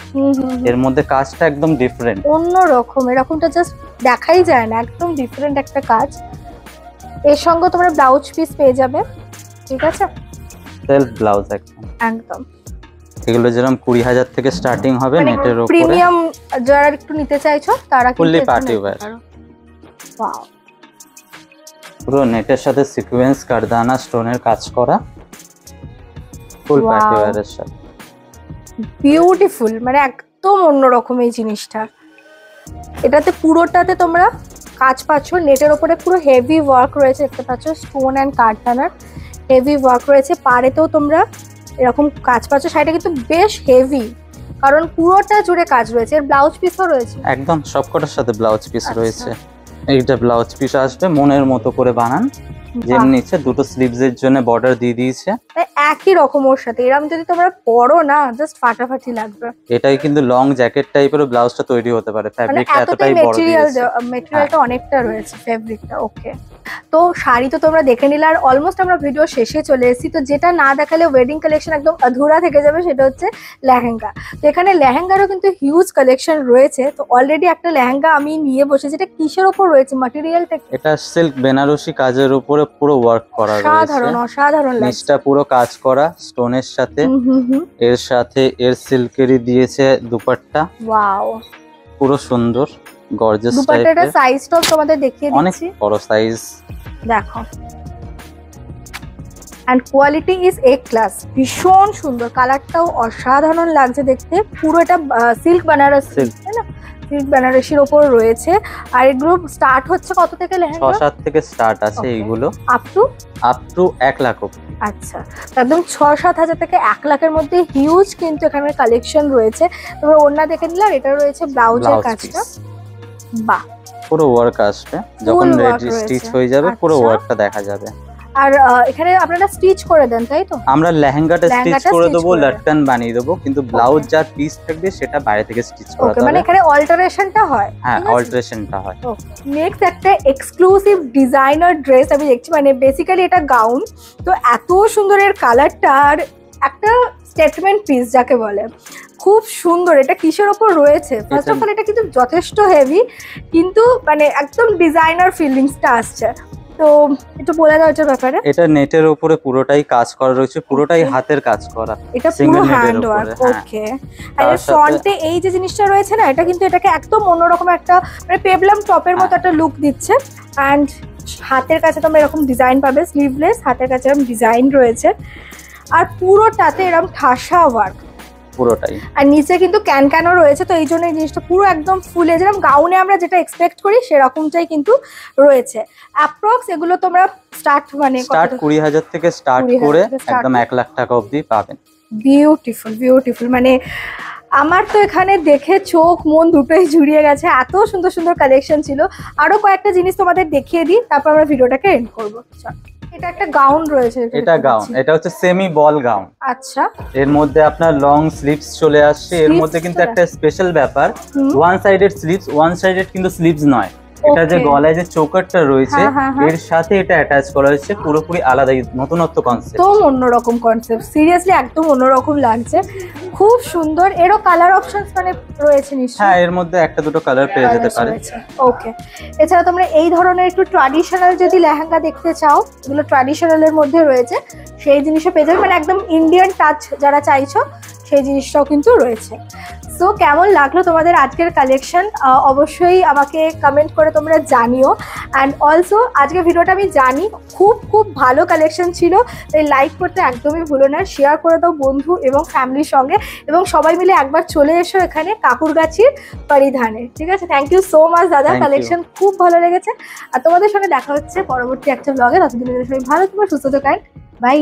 এর মধ্যে কাজটা একদম ডিফারেন্ট। অন্য রকম, এরকমটা জাস্ট দেখাই যায় না, একদম ডিফারেন্ট একটা কাজ। এর সঙ্গে তোমরা ব্লাউজ পিস পেয়ে যাবে, ঠিক আছে? সেলফ ব্লাউজ একদম। একদম এগুলো যেরকম 20000 থেকে স্টার্টিং হবে নেটের উপরে। প্রিমিয়াম যারা একটু নিতে চাইছো তারা কিন্তু Fully এখানে party নিতে wear। পারো। Wow, পুরো নেটের সাথে সিকোয়েন্স কারদানা স্টোনের কাজ করা, ফুল Wow. পার্টি ওয়্যারের সাথে। বিউটিফুল, মানে একদম অন্যরকম এই জিনিসটা। এটাতে পুরোটাতে তোমরা কাজ পাচ্ছ, নেটের ওপরে পুরো হেভি ওয়ার্ক রয়েছে, দেখতে পাচ্ছ স্টোন অ্যান্ড কারদানার হেভি ওয়ার্ক রয়েছে। পাড়েতেও তোমরা এরকম কাজ পাচ্ছ। শাড়িটা কিন্তু বেশ হেভি, কারণ পুরোটা জুড়ে কাজ রয়েছে। এর ব্লাউজ পিসও রয়েছে। একদম সবকটার সাথে ব্লাউজ পিস আচ্ছা। রয়েছে। এইটা ব্লাউজ পিস আসবে, মনের মতো করে বানান, যেমনি ইচ্ছে। দুটো স্লিভস এর জন্য বর্ডার দিয়ে দিয়েছে। একই রকম ওর সাথে, এরকম যদি তোমরা পরো না, জাস্ট ফাটাফাটি লাগবে। এটাই কিন্তু লং জ্যাকেট টাইপের ব্লাউজটা তৈরি হতে পারে, মানে ফ্যাব্রিকটা এতটাই এতটাই বড় দিয়েছে। মেটেরিয়ালটা অনেকটা রয়েছে, ফেব্রিকটা। ওকে, তো শাড়ি তো তোমরা দেখে নিলে, আর অলমোস্ট আমরা ভিডিও শেষে চলে এসেছি। তো যেটা না দেখালে ওয়েডিং কালেকশন একদম অধুরা থেকে যাবে, সেটা হচ্ছে লেহেঙ্গা। তো এখানে লেহেঙ্গারও কিন্তু হিউজ কালেকশন রয়েছে। তো অলরেডি একটা লেহেঙ্গা আমি নিয়ে বসেছি, যেটা কিসের ওপর রয়েছে, ম্যাটেরিয়ালটা এটা সিল্ক বেনারসি কাজের উপরে পুরো ওয়ার্ক করা অসাধারণ, রয়েছে। অসাধারণ লাগছে। নিচটা পুরো কাজ করা স্টোনের সাথে। হুম। এর সাথে এর সিল্কেরই দিয়েছে দুপাট্টা, ওয়াও, পুরো সুন্দর গর্জিয়াস দুপাট্টাটা টাইপের, সাইজটাও তোমাদের দেখিয়ে অনেক দিচ্ছি, বড় সাইজ। দেখো। And quality is a class, ভীষণ সুন্দর, কালারটাও অসাধারণ লাগছে দেখতে। পুরো এটা সিল্ক বেনারসি, Silk। তাই না? সিল্ক বেনারসির ওপর রয়েছে। আর এগুলো স্টার্ট হচ্ছে কত থেকে লেহেঙ্গা? 6-7 থেকে স্টার্ট আছে Okay. এইগুলো, আপ টু 1 লাখ অবধি। আচ্ছা, একদম 6-7 হাজার থেকে 1 লাখের মধ্যে হিউজ কিন্তু এখানে কালেকশন রয়েছে। তোমরা ওড়না দেখে নিলে, আর এটা রয়েছে ব্লাউজের ব্লাউজ কাজটা। পিস বাহ, পুরো ওয়ার্ক আসবে, যখন Full work রেডি রয়েছে। স্টিচ হয়ে যাবে পুরো আচ্ছা। ওয়ার্কটা দেখা যাবে। আর এখানে আপনারা স্টিচ করে দেন, তাই তো? আমরা লেহেঙ্গাটা স্টিচ লেহেঙ্গাটা করে stitch দেবো, করে দেন। লটকান বানিয়ে দেবো, কিন্তু ব্লাউজ যার পিস থাকবে সেটা বাইরে থেকে স্টিচ ওকে, করাতে মানে হবে। এখানে অল্টারেশনটা হয়। হ্যাঁ, অল্টারেশনটা হয়। নেক্সট একটা এক্সক্লুসিভ ডিজাইনার ড্রেস আমি দেখছি, মানে বেসিক্যালি এটা গাউন। তো এত সুন্দর এর কালারটা, আর একটা স্টেটমেন্ট পিস যাকে বলে, খুব সুন্দর। এটা কিসের ওপর রয়েছে? ফার্স্ট অফ অল এটা কিন্তু যথেষ্ট হেভি, কিন্তু মানে একদম ডিজাইনার ফিলিংসটা আসছে। তো একটু বলে দাও এটার ব্যাপারে। এটা নেটের উপরে পুরোটাই কাজ করা রয়েছে, পুরোটাই Okay. হাতের কাজ করা। এটা Single পুরো net এর হ্যান্ড উপরে, ওয়ার্ক। হ্যাঁ। ওকে, আর তার এর সাথে- ফ্রন্টে এই যে জিনিসটা রয়েছে না, এটা কিন্তু এটাকে একদম অন্যরকম একটা, মানে পেবলাম টপের মতো হ্যাঁ। একটা লুক দিচ্ছে। অ্যান্ড হাতের কাছে তোমরা এরকম ডিজাইন পাবে, স্লিভলেস, হাতের কাছে এরকম ডিজাইন রয়েছে। আর পুরোটাতে এরকম ঠাসা ওয়ার্ক, পুরোটাই। আর নিচে কিন্তু ক্যানও রয়েছে, তো এই জন্য এই জিনিসটা পুরো একদম ফুলে, যেরকম গাউনে আমরা যেটা এক্সপেক্ট করি সেরকমটাই কিন্তু রয়েছে। অ্যাপ্রক্স এগুলো তোমরা স্টার্ট মানে স্টার্ট 20,000 থেকে স্টার্ট 20,000 করে থেকে start একদম 1 লাখ টাকা অবধি পাবেন। বিউটিফুল বিউটিফুল, মানে আমার তো এখানে দেখে চোখ মন দুটোই জুড়িয়ে গেছে, এত সুন্দর সুন্দর কালেকশন ছিল। আরো কয়েকটা জিনিস তোমাদের দেখিয়ে দিই, তারপর আমরা ভিডিওটাকে এন্ড করবো। এটা একটা গাউন রয়েছে, এটা গাউন, এটা হচ্ছে সেমি বল গাউন। আচ্ছা, এর মধ্যে আপনার লং স্লিভস চলে আসছে। এর মধ্যে কিন্তু একটা স্পেশাল ব্যাপার, one sided sleeves, one sided কিন্তু স্লিভস নয়। এটা যে গলায় যে চোকারটা রয়েছে এর সাথে এটা অ্যাটাচ করা হয়েছে, পুরোপুরি আলাদা নতুনত্ব কনসেপ্ট, একদম অন্যরকম কনসেপ্ট, সিরিয়াসলি একদম অন্যরকম লাগছে, খুব সুন্দর। এরও কালার অপশনস মানে রয়েছে নিশ্চয়ই? হ্যাঁ, এর মধ্যে একটা দুটো কালার পেয়ে যেতে পারে। ওকে, এছাড়া তোমরা এই ধরনের একটু ট্র্যাডিশনাল যদি লেহেঙ্গা দেখতে চাও, এগুলো ট্র্যাডিশনালের মধ্যে রয়েছে, সেই জিনিসও পেয়ে যাবে, মানে একদম ইন্ডিয়ান টাচ যারা চাইছো সেই জিনিসটাও কিন্তু রয়েছে। সো কেমন লাগলো তোমাদের আজকের কালেকশন অবশ্যই আমাকে কমেন্ট করে তোমরা জানিও। অ্যান্ড অলসো আজকের ভিডিওটা আমি জানি খুব খুব ভালো কালেকশন ছিল, তাই লাইক করতে একদমই ভুলো না, শেয়ার করে দাও বন্ধু এবং ফ্যামিলির সঙ্গে, এবং সবাই মিলে একবার চলে এসো এখানে কাকুরগাছির পরিধানে। ঠিক আছে, থ্যাংক ইউ সো মাচ দাদা, কালেকশন খুব ভালো লেগেছে। আর তোমাদের সঙ্গে দেখা হচ্ছে পরবর্তী একটা ব্লগে, ততদিনের সবাই ভালো থেকো, সুস্থ থেকো, বাই।